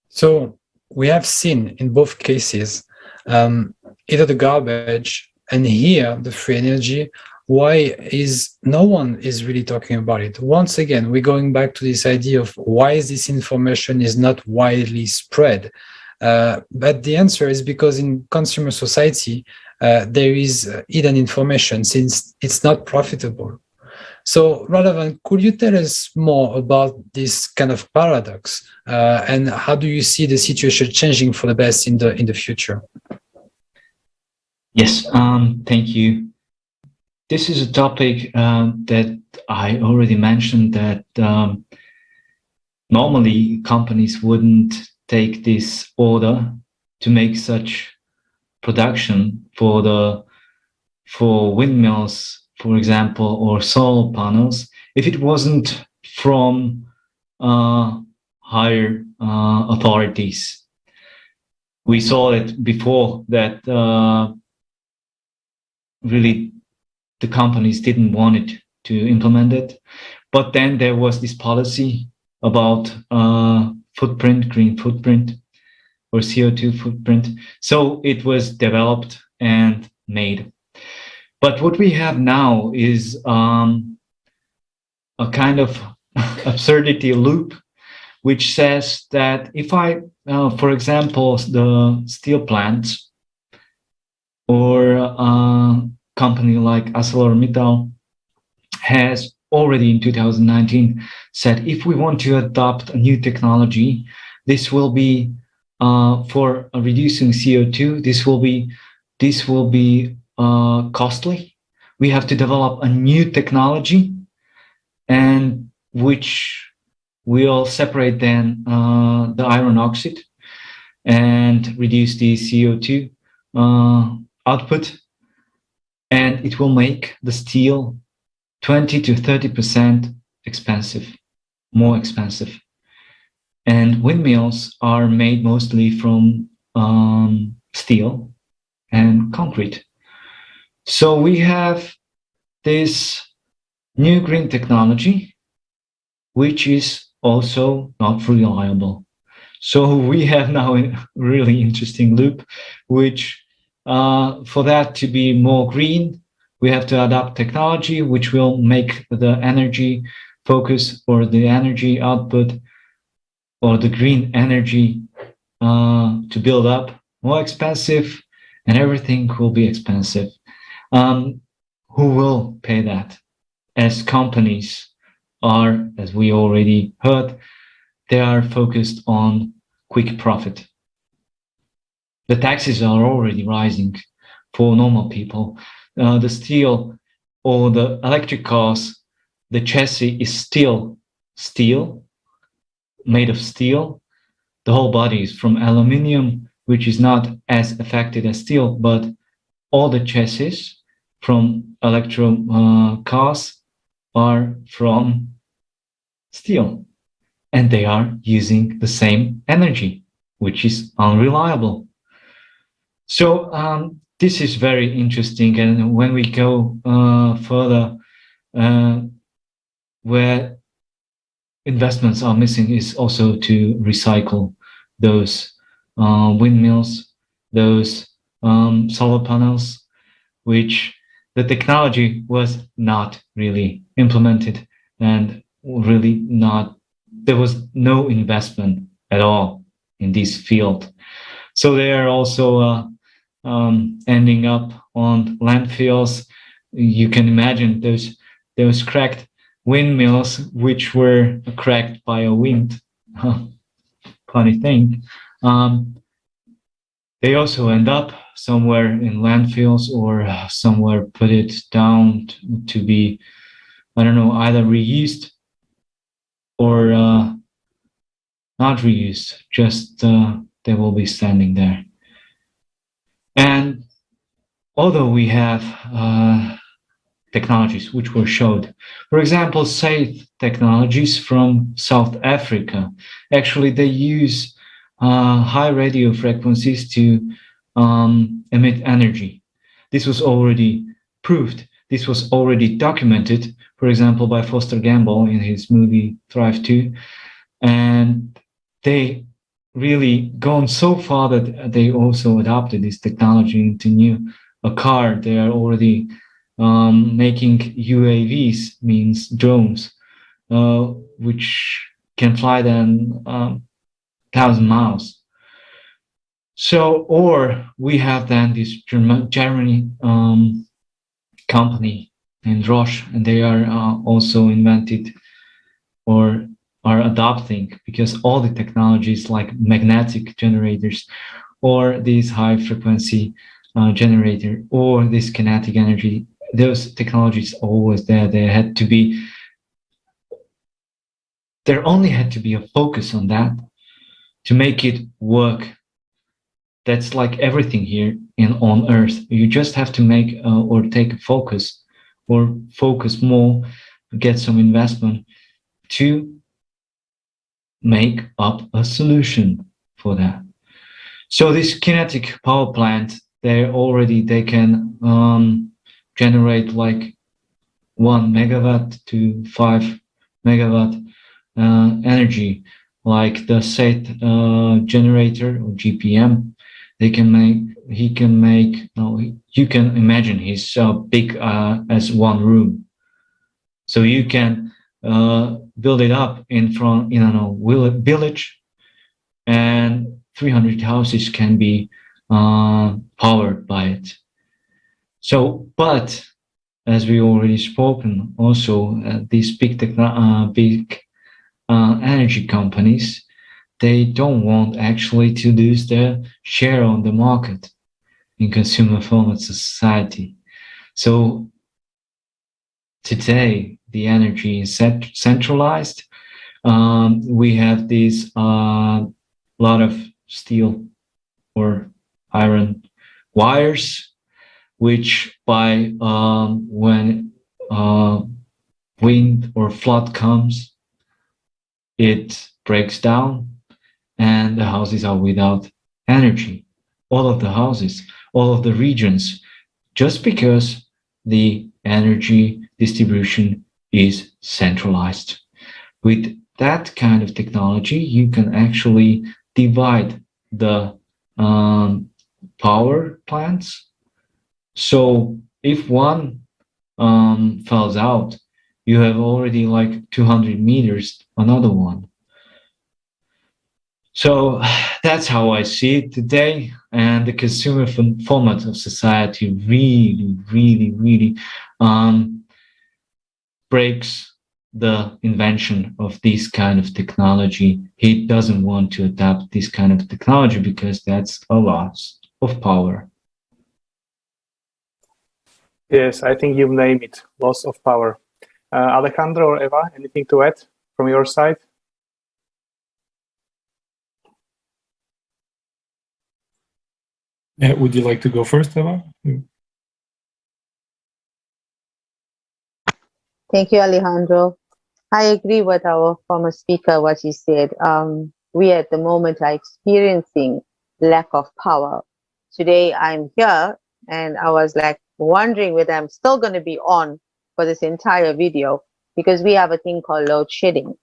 Speaker 1: So we have seen in both cases, either the garbage and here the free energy. Why is no one is really talking about it? Once again, we're going back to this idea of why is this information is not widely spread. But the answer is because in consumer society, there is hidden information since it's not profitable. So Radovan, could you tell us more about this kind of paradox and how do you see the situation changing for the best in the future?
Speaker 2: Yes, thank you. This is a topic that I already mentioned that normally companies wouldn't take this order to make such production for windmills, for example, or solar panels, if it wasn't from higher authorities. We saw it before that really the companies didn't want it to implement it. But then there was this policy about footprint, green footprint, or CO2 footprint. So it was developed and made. But what we have now is a kind of absurdity loop, which says that if I, for example, the steel plants or a company like ArcelorMittal has already in 2019 said, if we want to adopt a new technology, this will be for reducing CO2. This will be costly. We have to develop a new technology, and which will separate then the iron oxide and reduce the CO2 output, and it will make the steel 20 to 30% more expensive. And windmills are made mostly from steel and concrete. So we have this new green technology, which is also not reliable. So we have now a really interesting loop, which for that to be more green, we have to adopt technology which will make the energy focus or the energy output or the green energy to build up more expensive. and everything will be expensive. Who will pay that? As companies are, as we already heard, they are focused on quick profit. The taxes are already rising for normal people. The steel or the electric cars, the chassis is still steel, made of steel. The whole body is from aluminium, which is not as affected as steel, but all the chassis from electro cars are from steel, and they are using the same energy, which is unreliable. So this is very interesting, and when we go further, where investments are missing is also to recycle those windmills, those solar panels, which the technology was not really implemented, and really not, there was no investment at all in this field. So they are also ending up on landfills. You can imagine those cracked windmills which were cracked by a wind. Funny thing. They also end up somewhere in landfills or somewhere put it down to be, I don't know, either reused or not reused, just they will be standing there. And although we have technologies which were showed, for example, safe technologies from South Africa, actually they use high radio frequencies to emit energy. This was already proved. This was already documented, for example, by Foster Gamble in his movie Thrive 2. And they really gone so far that they also adopted this technology into a car. They are already making UAVs, means drones, which can fly then 1,000 miles. So, or we have then this Germany company named Roche, and they are also invented or are adopting, because all the technologies like magnetic generators or these high frequency generator or this kinetic energy, those technologies always there. There only had to be a focus on that to make it work. That's like everything here on Earth. You just have to make or take a focus or focus more, get some investment to make up a solution for that. So this kinetic power plant, they can generate like 1 megawatt to 5 megawatt energy, like the SET generator or GPM. You can imagine he's big as one room. So you can build it up in a village, and 300 houses can be powered by it. So, but as we already spoken, also these big energy companies, they don't want actually to lose their share on the market in consumer format society. So today the energy is centralized. We have these lot of steel or iron wires, which by when wind or flood comes, it breaks down and the houses are without energy. All of the houses, all of the regions, just because the energy distribution is centralized. With that kind of technology, you can actually divide the power plants. So if one falls out, you have already like 200 meters another one. So that's how I see it today. And the consumer format of society really breaks the invention of this kind of technology. He doesn't want to adopt this kind of technology because that's a loss of power.
Speaker 5: Yes, I think you've named it, loss of power. Alejandro or Eva, anything to add from your side?
Speaker 4: Would you like to go first, Eva?
Speaker 3: Thank you, Alejandro. I agree with our former speaker, what he said. We at the moment are experiencing lack of power. Today I'm here and I was like wondering whether I'm still going to be on for this entire video because we have a thing called load shedding.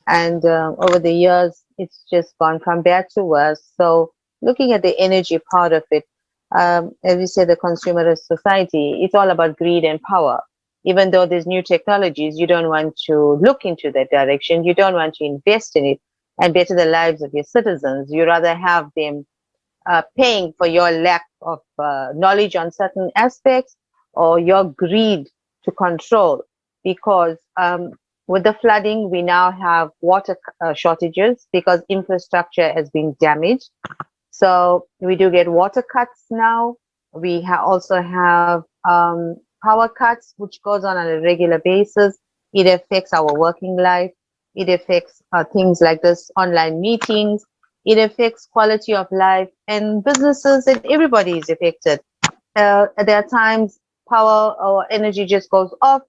Speaker 3: And over the years, it's just gone from bad to worse. So looking at the energy part of it, as we say, the consumerist society, it's all about greed and power. Even though there's new technologies, you don't want to look into that direction. You don't want to invest in it and better the lives of your citizens. You rather have them paying for your lack of knowledge on certain aspects or your greed to control. Because with the flooding, we now have water shortages because infrastructure has been damaged. So we do get water cuts now. We also have power cuts, which goes on a regular basis. It affects our working life. It affects things like this online meetings. It affects quality of life and businesses, and everybody is affected. There are times power or energy just goes off.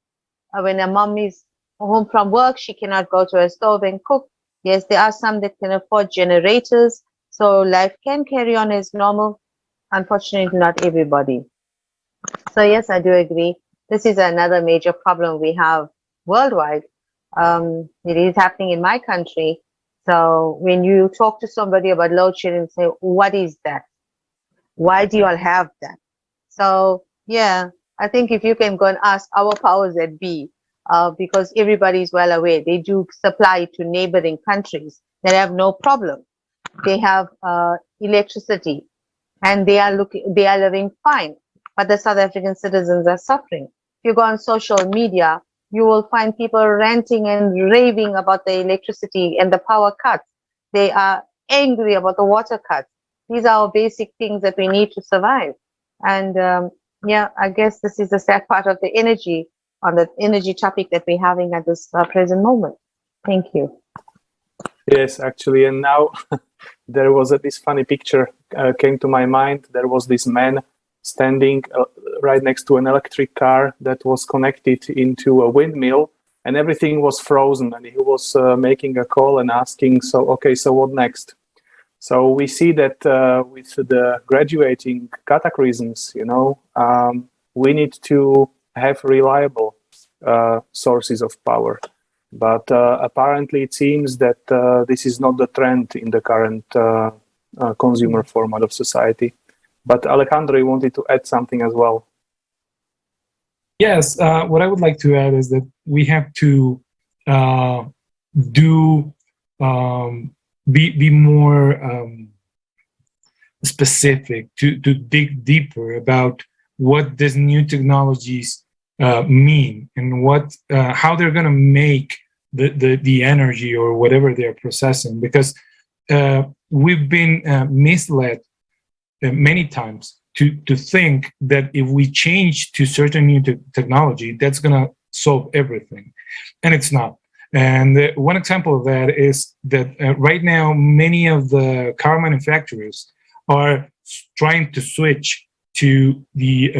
Speaker 3: When a mom is home from work, she cannot go to a stove and cook. Yes, there are some that can afford generators, so life can carry on as normal. Unfortunately, not everybody. So yes, I do agree. This is another major problem we have worldwide. It is happening in my country. So when you talk to somebody about load shedding, say, what is that? Why do you all have that? So yeah, I think if you can go and ask our powers that be, because everybody is well aware, they do supply to neighboring countries that have no problem. They have electricity and they are living fine. But the South African citizens are suffering. If you go on social media, you will find people ranting and raving about the electricity and the power cuts. They are angry about the water cuts. These are our basic things that we need to survive. And yeah, I guess this is the sad part of the energy, on the energy topic that we're having at this present moment. Thank you.
Speaker 5: Yes, actually, and now there was this funny picture came to my mind. There was this man standing right next to an electric car that was connected into a windmill, and everything was frozen, and he was making a call and asking, so what next? So we see that with the graduating cataclysms, we need to have reliable sources of power. But apparently it seems that this is not the trend in the current consumer format of society. But Alejandro, you wanted to add something as well.
Speaker 4: Yes, what I would like to add is that we have to be more specific, to dig deeper about what these new technologies mean and how they're going to make the energy or whatever they're processing, because we've been misled many times to think that if we change to certain new technology, that's going to solve everything, and it's not. And one example of that is that right now many of the car manufacturers are trying to switch to the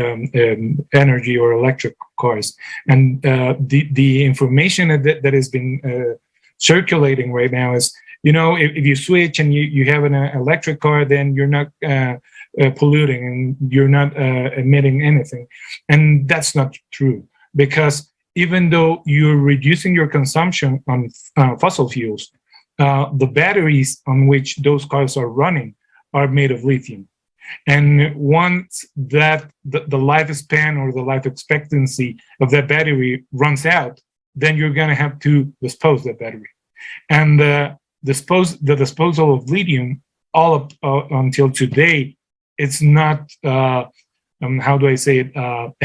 Speaker 4: energy or electric cars, and the information that has been circulating right now is, if you switch and you have an electric car, then you're not polluting and you're not emitting anything. And that's not true, because even though you're reducing your consumption on fossil fuels, the batteries on which those cars are running are made of lithium. And once that the lifespan or the life expectancy of that battery runs out, then you're going to have to dispose that battery. And the disposal of lithium, all up until today, it's not, how do I say it,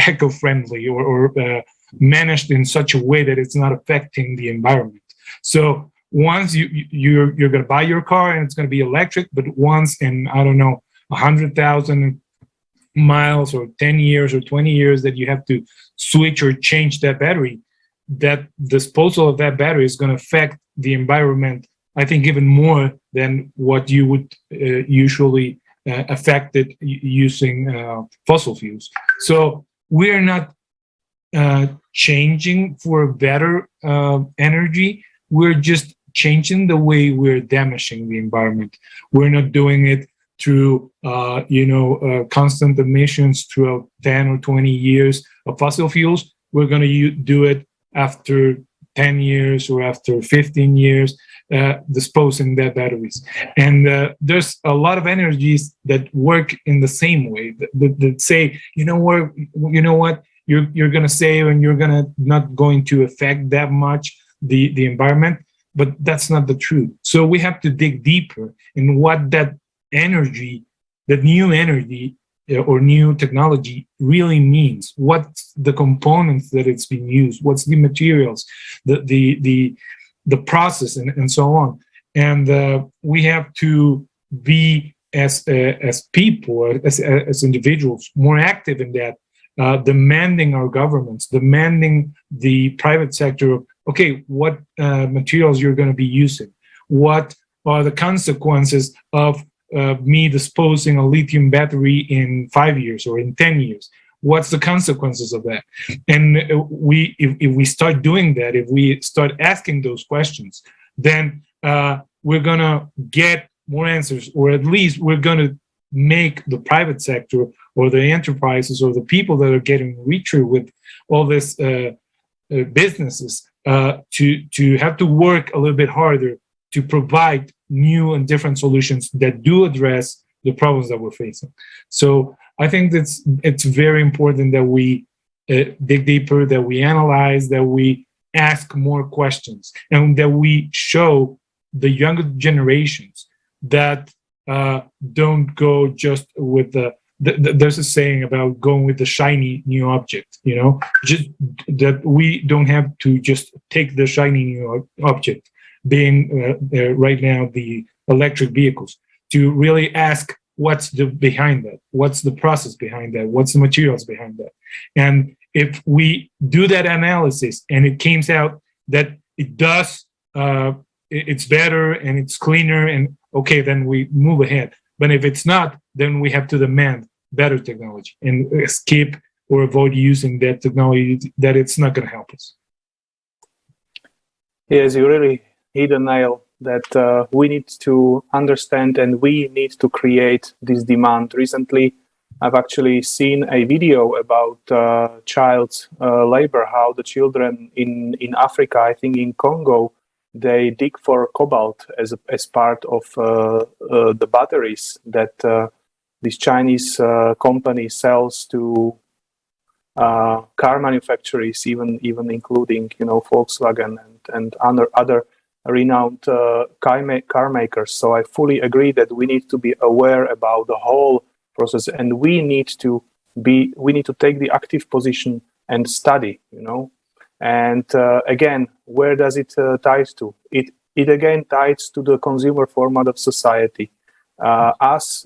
Speaker 4: eco-friendly or managed in such a way that it's not affecting the environment. So once you're going to buy your car and it's going to be electric, but once in, I don't know, 100,000 miles or 10 years or 20 years that you have to switch or change that battery, that disposal of that battery is going to affect the environment, I think, even more than what you would usually affect it using fossil fuels. So we're not changing for better energy. We're just changing the way we're damaging the environment. We're not doing it through constant emissions throughout 10 or 20 years of fossil fuels. We're going to do it after 10 years or after 15 years, disposing their batteries. And there's a lot of energies that work in the same way, that say, you know what, you're going to save and you're not going to affect that much the environment, but that's not the truth. So we have to dig deeper in what that energy, that new energy or new technology really means. What's the components that it's being used? What's the materials, the process, and so on. And we have to be as people, as individuals, more active in that. Demanding our governments, demanding the private sector, okay, what materials you're going to be using? What are the consequences of me disposing a lithium battery in 5 years or in 10 years? What's the consequences of that? And if we start doing that, if we start asking those questions, then we're going to get more answers, or at least we're going to make the private sector or the enterprises or the people that are getting richer with all this businesses to have to work a little bit harder to provide new and different solutions that do address the problems that we're facing. So I think it's very important that we dig deeper, that we analyze, that we ask more questions, and that we show the younger generations that don't go just with there's a saying about going with the shiny new object, just that we don't have to just take the shiny new object, being right now the electric vehicles, to really ask what's behind that, what's the process behind that, what's the materials behind that. And if we do that analysis and it comes out that it does, it's better and it's cleaner, and okay, then we move ahead. But if it's not, then we have to demand better technology and skip or avoid using that technology that it's not going to help us.
Speaker 5: Yes, you really hit a nail that we need to understand and we need to create this demand. Recently, I've actually seen a video about child labor, how the children in Africa, I think in Congo, they dig for cobalt as part of the batteries that this Chinese company sells to car manufacturers, even including Volkswagen and other renowned car makers. So I fully agree that we need to be aware about the whole process, and we need to take the active position and study. And again, where does it ties to? It again ties to the consumer format of society, us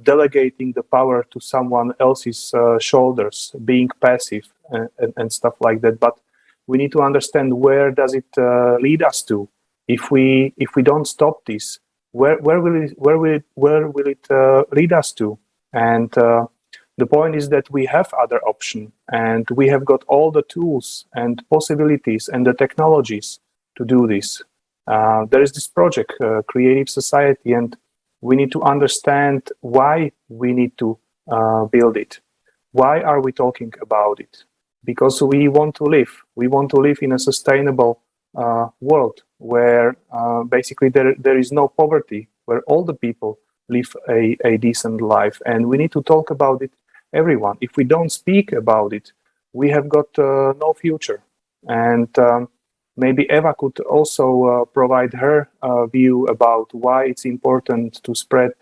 Speaker 5: delegating the power to someone else's shoulders, being passive and stuff like that. But we need to understand, where does it lead us to? If we don't stop this, where will it lead us to? And the point is that we have other options, and we have got all the tools and possibilities and the technologies to do this. There is this project, Creative Society, and we need to understand why we need to build it. Why are we talking about it? Because we want to live. We want to live in a sustainable world where basically there is no poverty, where all the people live a decent life. And we need to talk about it, everyone. If we don't speak about it, we have got no future. And maybe Eva could also provide her view about why it's important to spread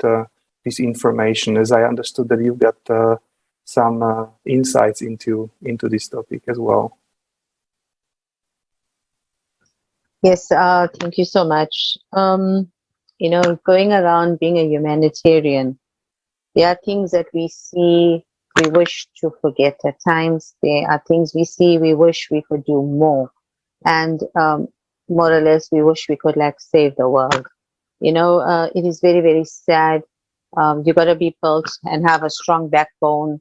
Speaker 5: this information, as I understood that you've got some insights into this topic as well.
Speaker 3: Yes, thank you so much. You know, going around being a humanitarian, there are things that we see we wish to forget at times. There are things we see we wish we could do more. And more or less, we wish we could like save the world. You know, it is very, very sad. You got to be built and have a strong backbone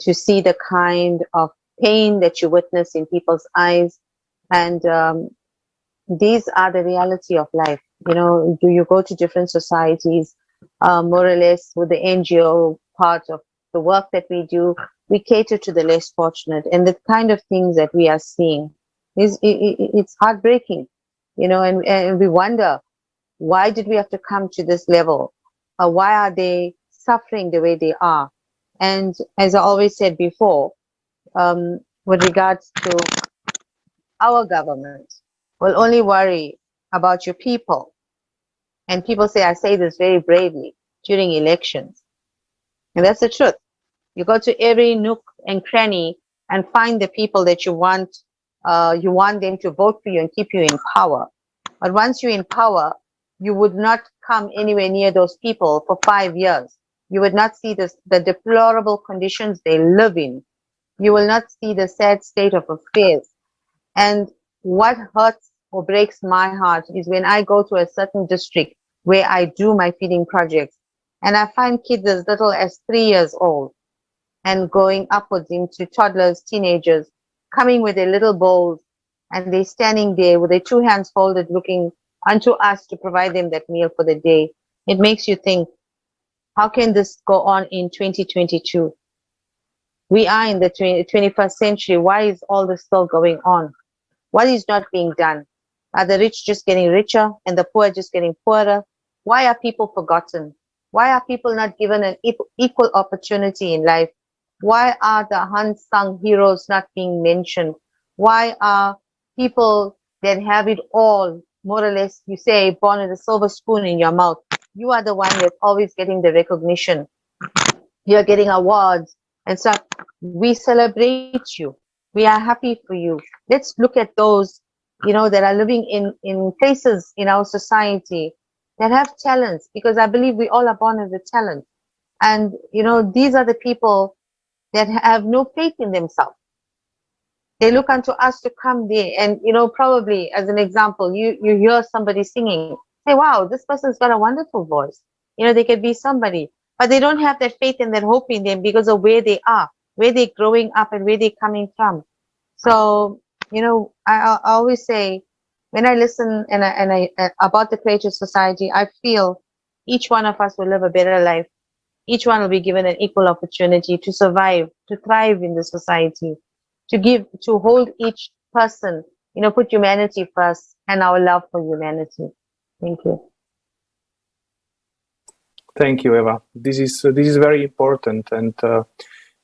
Speaker 3: to see the kind of pain that you witness in people's eyes. And these are the reality of life. You know, do you go to different societies, more or less with the NGO part of the work that we do, we cater to the less fortunate, and the kind of things that we are seeing it's heartbreaking, you know, and we wonder, why did we have to come to this level? Why are they suffering the way they are? And as I always said before, with regards to our government, will only worry about your people. And people say, I say this very bravely, during elections. And that's the truth. You go to every nook and cranny and find the people that you want them to vote for you and keep you in power. But once you're in power, you would not come anywhere near those people for 5 years. You would not see the deplorable conditions they live in. You will not see the sad state of affairs. And what hurts or breaks my heart is when I go to a certain district where I do my feeding projects, and I find kids as little as 3 years old and going upwards into toddlers, teenagers, coming with their little bowls, and they're standing there with their 2 hands folded looking unto us to provide them that meal for the day. It makes you think, how can this go on in 2022? We are in the 21st century. Why is all this still going on? What is not being done? Are the rich just getting richer and the poor just getting poorer? Why are people forgotten? Why are people not given an equal opportunity in life? Why are the unsung heroes not being mentioned? Why are people that have it all, more or less, you say, born with a silver spoon in your mouth? You are the one that's always getting the recognition. You're getting awards and stuff. We celebrate you. We are happy for you. Let's look at those, you know, that are living in places in our society that have talents, because I believe we all are born with a talent. And, you know, these are the people that have no faith in themselves. They look unto us to come there. And, you know, probably as an example, you hear somebody singing, say, wow, this person's got a wonderful voice. You know, they could be somebody, but they don't have that faith and that hope in them because of where they are, where they're growing up and where they're coming from. So, you know, I always say, when I listen and I about the Creative Society, I feel each one of us will live a better life. Each one will be given an equal opportunity to survive, to thrive in the society, to hold each person, you know, put humanity first and our love for humanity. Thank you.
Speaker 5: Thank you, Eva. This is very important, and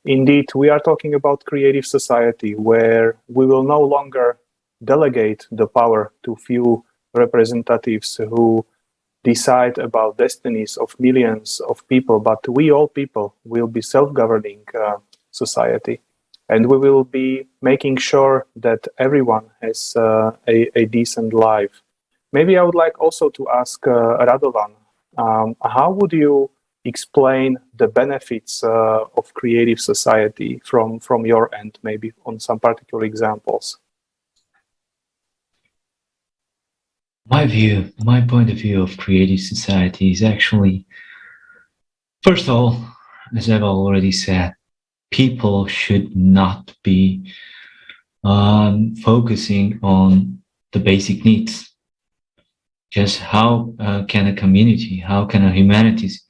Speaker 5: indeed, we are talking about creative society where we will no longer delegate the power to few representatives who decide about destinies of millions of people, but we all people will be self-governing society, and we will be making sure that everyone has a decent life. Maybe I would like also to ask Radovan, how would you explain the benefits of creative society from your end, maybe on some particular examples?
Speaker 2: My point of view of creative society is actually, first of all, as Eva already said, people should not be focusing on the basic needs. Just how can a community, how can a humanities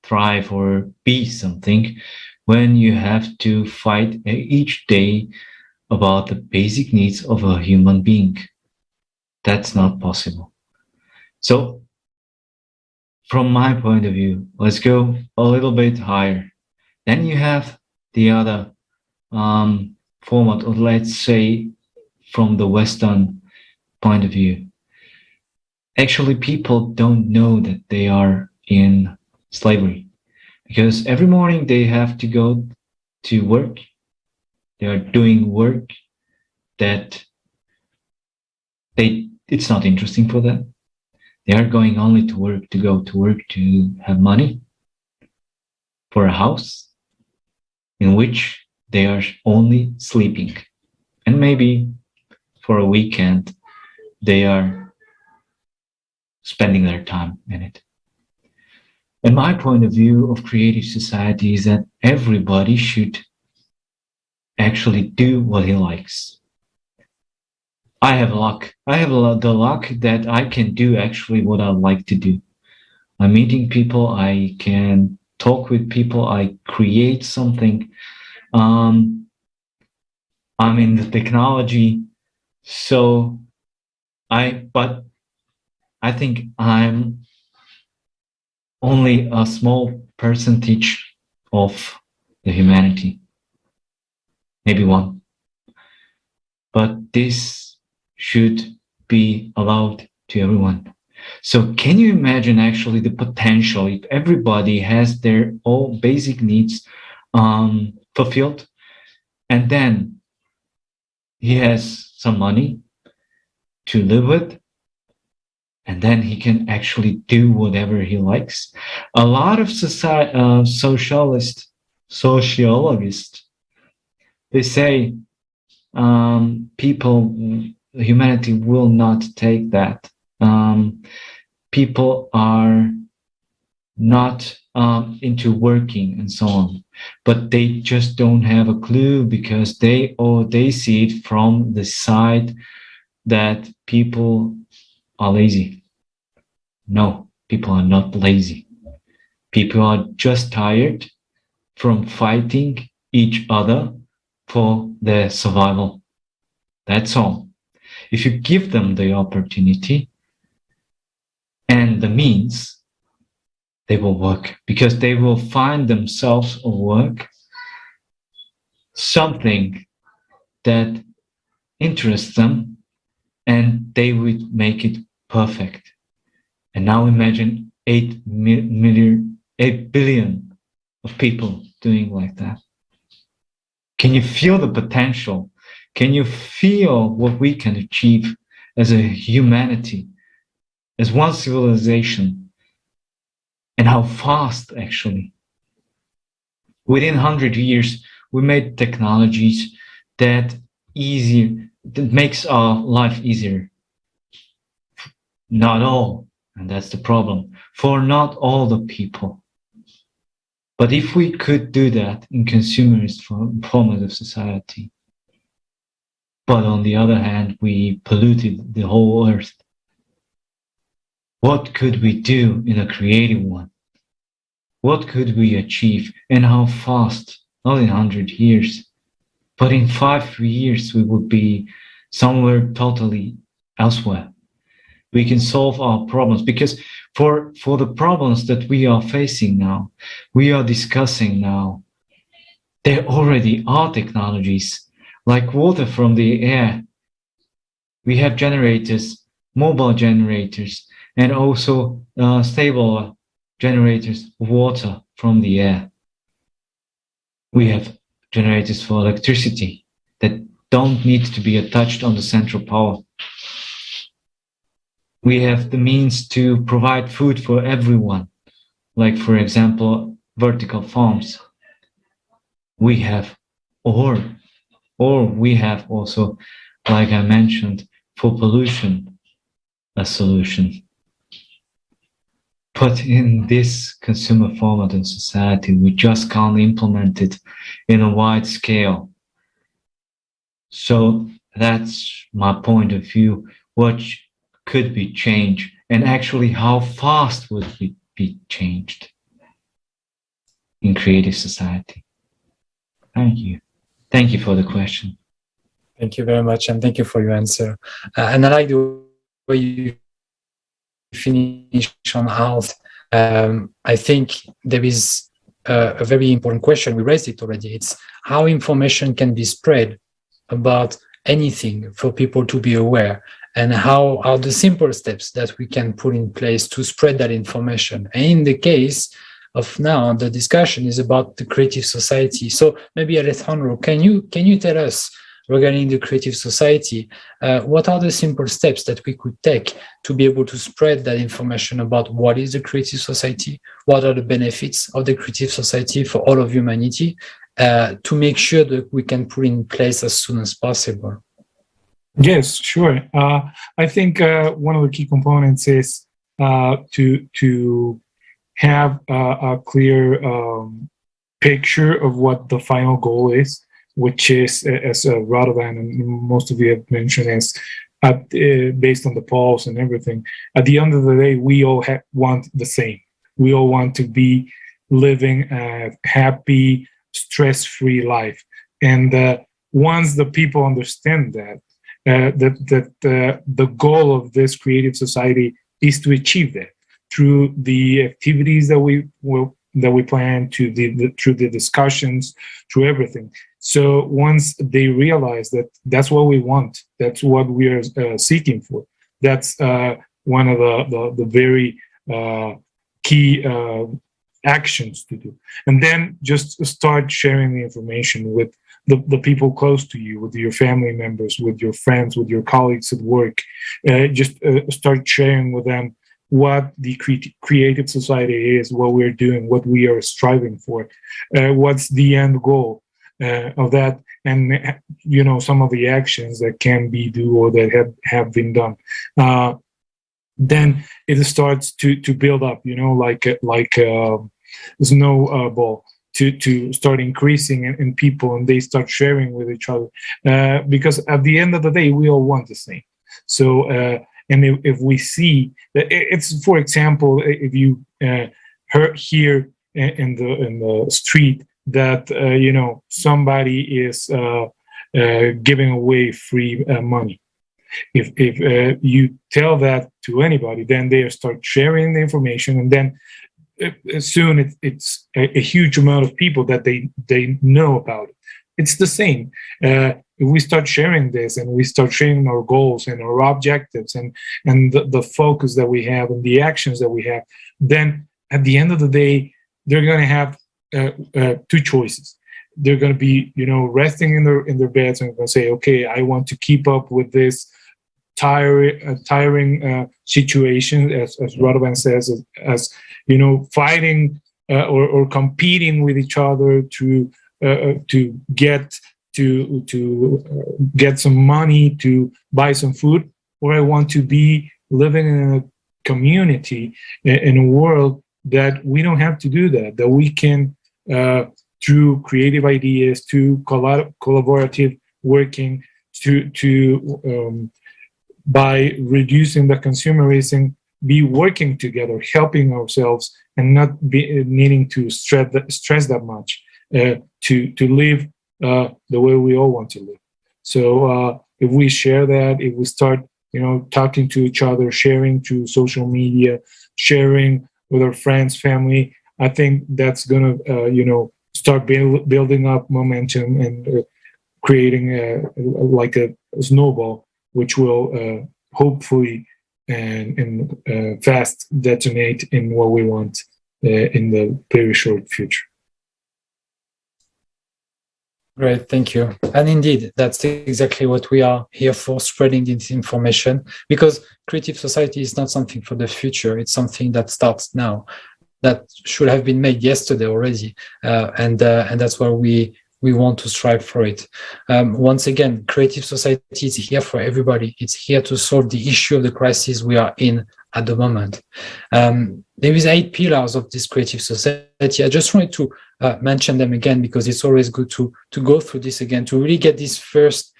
Speaker 2: thrive or be something when you have to fight each day about the basic needs of a human being? That's not possible. So, from my point of view, let's go a little bit higher. Then you have the other format, or let's say from the Western point of view. Actually, people don't know that they are in slavery, because every morning they have to go to work. They are doing work that it's not interesting for them. They are going only to work, to go to work, to have money for a house in which they are only sleeping. And maybe for a weekend, they are spending their time in it. And my point of view of creative society is that everybody should actually do what he likes. I have luck. I have the luck that I can do actually what I like to do. I'm meeting people. I can talk with people. I create something. I'm in the technology. But I think I'm only a small percentage of the humanity. Maybe one. But this should be allowed to everyone. So can you imagine actually the potential if everybody has their all basic needs fulfilled, and then he has some money to live with, and then he can actually do whatever he likes? A lot of sociologists, they say humanity will not take that. People are not into working and so on, but they just don't have a clue, because they see it from the side that people are lazy. No, people are not lazy. People are just tired from fighting each other for their survival. That's all. If you give them the opportunity and the means, they will work, because they will find themselves a work, something that interests them, and they would make it perfect. And now imagine 8 billion of people doing like that. Can you feel the potential? Can you feel what we can achieve as a humanity, as one civilization, and how fast actually? Within 100 years, we made technologies that makes our life easier. Not all, and that's the problem, for not all the people. But if we could do that in consumerist formative society, but on the other hand, we polluted the whole earth, what could we do in a creative one? What could we achieve, and how fast? Not in 100 years, but in 5 years, we would be somewhere totally elsewhere. We can solve our problems, because for the problems that we are facing now, we are discussing now, there already are technologies like water from the air. We have generators, mobile generators, and also stable generators of water from the air. We have generators for electricity that don't need to be attached on the central power. We have the means to provide food for everyone, like, for example, vertical farms. We have, or we have also, like I mentioned, for pollution, a solution. But in this consumer formative society, we just can't implement it in a wide scale. So that's my point of view. What could be changed, and actually how fast would it be changed in creative society? Thank you. Thank you for the question.
Speaker 1: Thank you very much, and thank you for your answer. And I like the way you finish on health. I think there is a very important question. We raised it already. It's how information can be spread about anything for people to be aware, and how are the simple steps that we can put in place to spread that information. And in the case of now, the discussion is about the creative society. So maybe Alejandro, can you tell us regarding the creative society, what are the simple steps that we could take to be able to spread that information about what is the creative society, what are the benefits of the creative society for all of humanity, to make sure that we can put in place as soon as possible?
Speaker 4: Yes, sure. I think one of the key components is to have a clear picture of what the final goal is, which is, as Radovan and most of you have mentioned, is based on the polls and everything. At the end of the day, we all want the same. We all want to be living a happy, stress-free life. And once the people understand that, the goal of this creative society is to achieve that through the activities that we plan, through the discussions, through everything. So once they realize that that's what we want, that's what we are seeking for, that's one of the very key actions to do. And then just start sharing the information with the people close to you, with your family members, with your friends, with your colleagues at work. Just start sharing with them what the creative society is, what we're doing, what we are striving for, what's the end goal of that, and some of the actions that can be do or that have been done. Then it starts to build up, like a snowball, to start increasing in people, and they start sharing with each other, because at the end of the day, we all want the same. So and if we see that, it's, for example, if you hear in the street that somebody is giving away free money, if you tell that to anybody, then they start sharing the information, and then soon it's a huge amount of people that they know about it. It's the same. If we start sharing this, and we start sharing our goals and our objectives and the focus that we have and the actions that we have, then at the end of the day, they're going to have two choices. They're going to be, resting in their beds and going to say, okay, I want to keep up with this tiring situation, as Radovan says, as fighting or competing with each other to get some money to buy some food, or I want to be living in a community, in a world that we don't have to do that we can, through creative ideas, to collaborative working, to by reducing the consumerism, be working together, helping ourselves, and not be needing to stress that much, to live the way we all want to live. So if we share that, if we start, talking to each other, sharing through social media, sharing with our friends, family, I think that's gonna, start building up momentum and creating like a snowball, which will hopefully and fast detonate in what we want in the very short future.
Speaker 1: Great, thank you. And indeed, that's exactly what we are here for, spreading this information, because creative society is not something for the future. It's something that starts now, that should have been made yesterday already. And that's why we want to strive for it. Once again, creative society is here for everybody. It's here to solve the issue of the crisis we are in at the moment. There is 8 pillars of this creative society. I just wanted to mention them again, because it's always good to go through this again, to really get this first,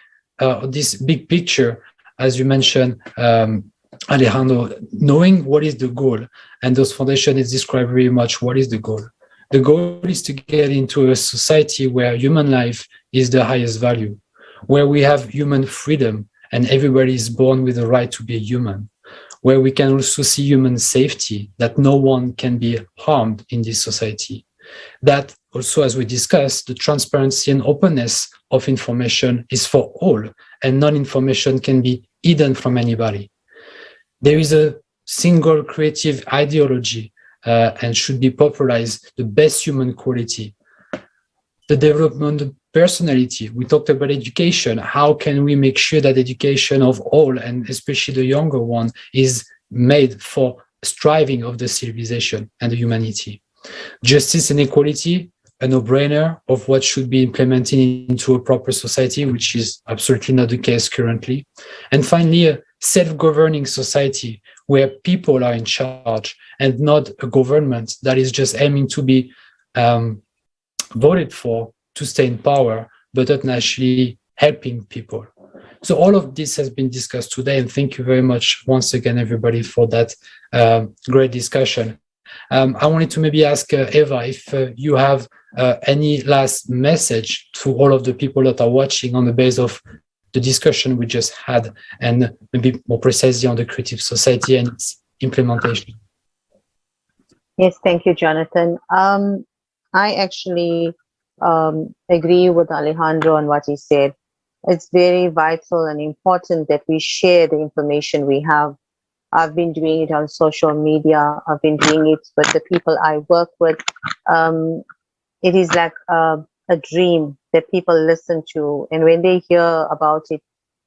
Speaker 1: this big picture, as you mentioned, Alejandro, knowing what is the goal. And those foundations describe very much what is the goal. The goal is to get into a society where human life is the highest value, where we have human freedom and everybody is born with the right to be a human, where we can also see human safety, that no one can be harmed in this society. That also, as we discussed, the transparency and openness of information is for all, and non-information can be hidden from anybody. There is a single creative ideology and should be popularized, the best human quality. The development of personality. We talked about education. How can we make sure that education of all, and especially the younger one, is made for striving of the civilization and the humanity? Justice and equality, a no-brainer of what should be implemented into a proper society, which is absolutely not the case currently. And finally, a self-governing society where people are in charge and not a government that is just aiming to be voted for to stay in power, but not actually helping people. So all of this has been discussed today, and thank you very much once again, everybody, for that great discussion. I wanted to maybe ask Eva if you have any last message to all of the people that are watching on the basis of the discussion we just had, and maybe more precisely on the creative society and its implementation.
Speaker 3: Yes, thank you, Jonathan. I actually agree with Alejandro on what he said. It's very vital and important that we share the information we have. I've been doing it on social media. I've been doing it with the people I work with. It is like a dream that people listen to. And when they hear about it,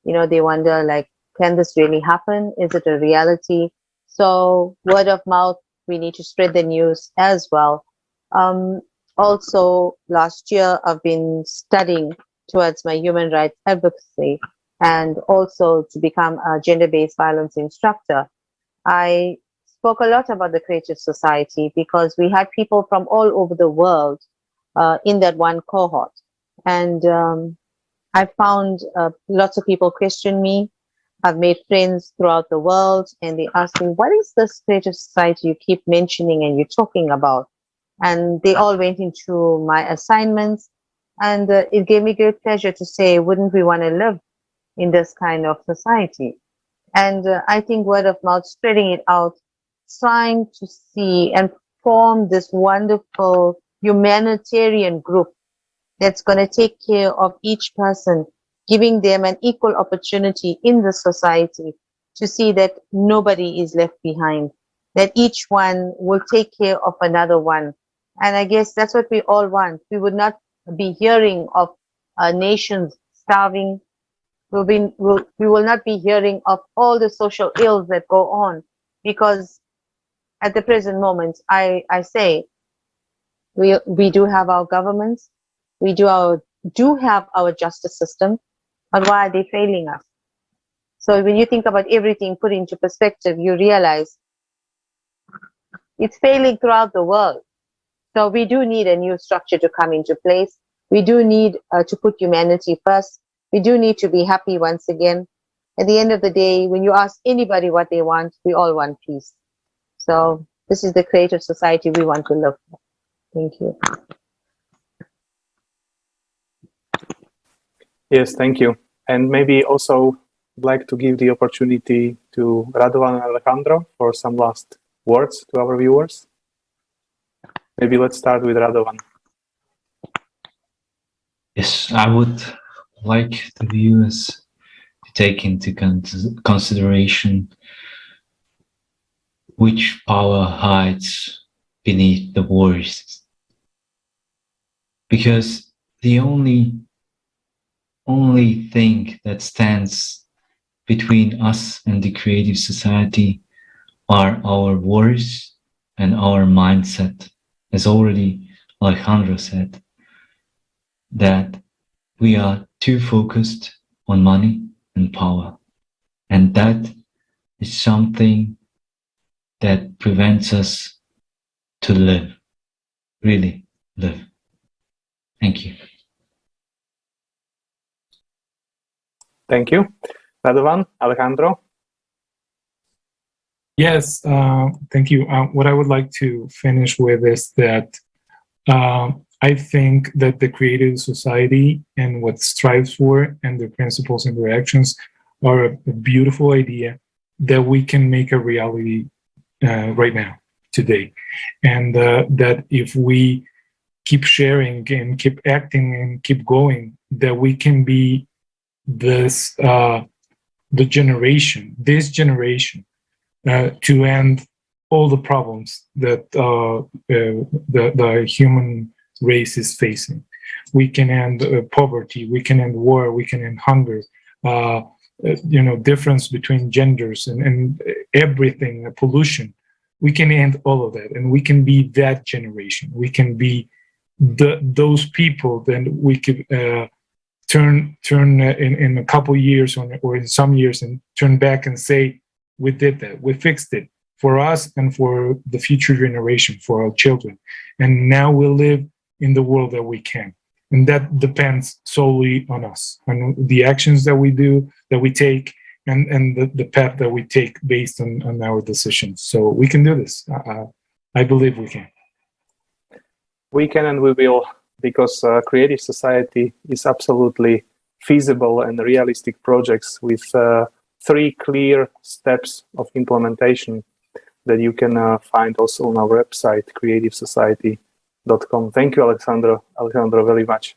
Speaker 3: you know, they wonder, like, can this really happen? Is it a reality? So word of mouth, we need to spread the news as well. Also, last year, I've been studying towards my human rights advocacy and also to become a gender-based violence instructor. I spoke a lot about the creative society because we had people from all over the world in that one cohort. And I found lots of people question me. I've made friends throughout the world, and they ask me, what is this creative society you keep mentioning and you're talking about? And they all went into my assignments, and it gave me great pleasure to say, wouldn't we want to live in this kind of society? And I think word of mouth, spreading it out, trying to see and form this wonderful humanitarian group that's going to take care of each person, giving them an equal opportunity in the society to see that nobody is left behind, that each one will take care of another one. And I guess that's what we all want. We would not be hearing of nations starving. We will not be hearing of all the social ills that go on, because at the present moment, I say, we do have our governments, we do have our justice system, but why are they failing us? So when you think about everything put into perspective, you realize it's failing throughout the world. So we do need a new structure to come into place. We do need to put humanity first. We do need to be happy once again. At the end of the day, when you ask anybody what they want, we all want peace. So this is the creative society we want to live for. Thank you.
Speaker 5: Yes, thank you. And maybe also like to give the opportunity to Radovan and Alejandro for some last words to our viewers. Maybe let's start with Radovan.
Speaker 2: Yes, I would like the viewers to take into consideration which power hides beneath the words. Because the only thing that stands between us and the creative society are our words and our mindset. As already Alejandro said, that we are too focused on money and power. And that is something that prevents us to live, really live. Thank you.
Speaker 5: Thank you. Radovan, Alejandro?
Speaker 4: Yes, thank you. What I would like to finish with is that I think that the creative society and what it strives for and the principles and their actions are a beautiful idea that we can make a reality right now, today. And that if we keep sharing and keep acting and keep going that we can be this generation to end all the problems that the human race is facing. We can end poverty, we can end war, we can end hunger, difference between genders and everything, pollution. We can end all of that, and we can be that generation. We can be those people that we could turn in a couple years or in some years and turn back and say, we did that, we fixed it for us and for the future generation, for our children. And now we live in the world that we can. And that depends solely on us, on the actions that we do, that we take, and the path that we take based on our decisions. So we can do this. I believe we can.
Speaker 5: We can and we will, because Creative Society is absolutely feasible and realistic projects with 3 clear steps of implementation that you can find also on our website, creativesociety.com. Thank you, Alejandro, very much.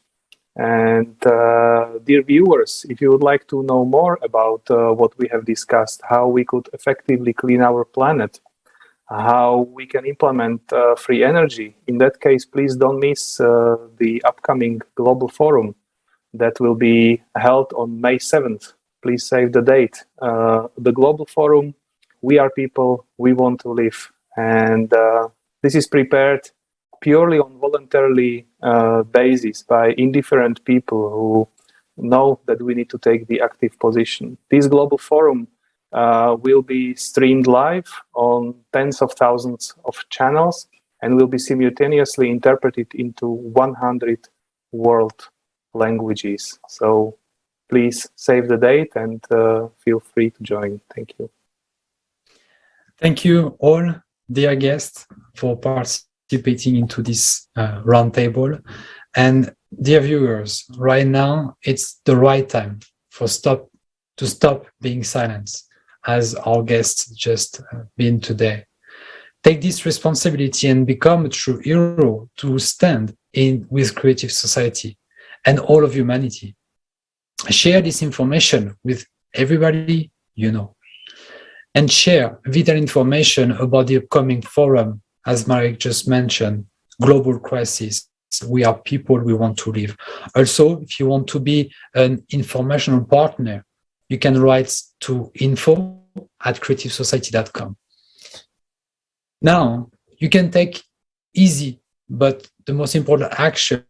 Speaker 5: And dear viewers, if you would like to know more about what we have discussed, how we could effectively clean our planet, how we can implement free energy, in that case, please don't miss the upcoming Global Forum that will be held on May 7th. Please save the date. The Global Forum, we are people, we want to live. And this is prepared purely on voluntarily basis by indifferent people who know that we need to take the active position. This Global Forum will be streamed live on tens of thousands of channels and will be simultaneously interpreted into 100 world languages. So please save the date and feel free to join. Thank you.
Speaker 1: Thank you all, dear guests, for participating into this roundtable. And dear viewers, right now it's the right time to stop being silent, as our guests just been today. Take this responsibility and become a true hero to stand in with Creative Society and all of humanity. Share this information with everybody you know, and share vital information about the upcoming forum, as Marek just mentioned, Global Crisis. We are people, we want to live. Also, if you want to be an informational partner, you can write to info@creativesociety.com. Now, you can take easy, but the most important action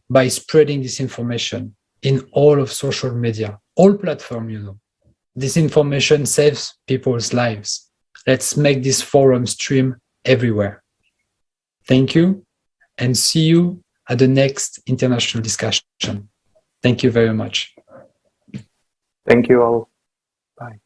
Speaker 1: by spreading this information in all of social media, all platforms, you know. This information saves people's lives. Let's make this forum stream everywhere. Thank you, and see you at the next international discussion. Thank you very much.
Speaker 5: Thank you all. Bye.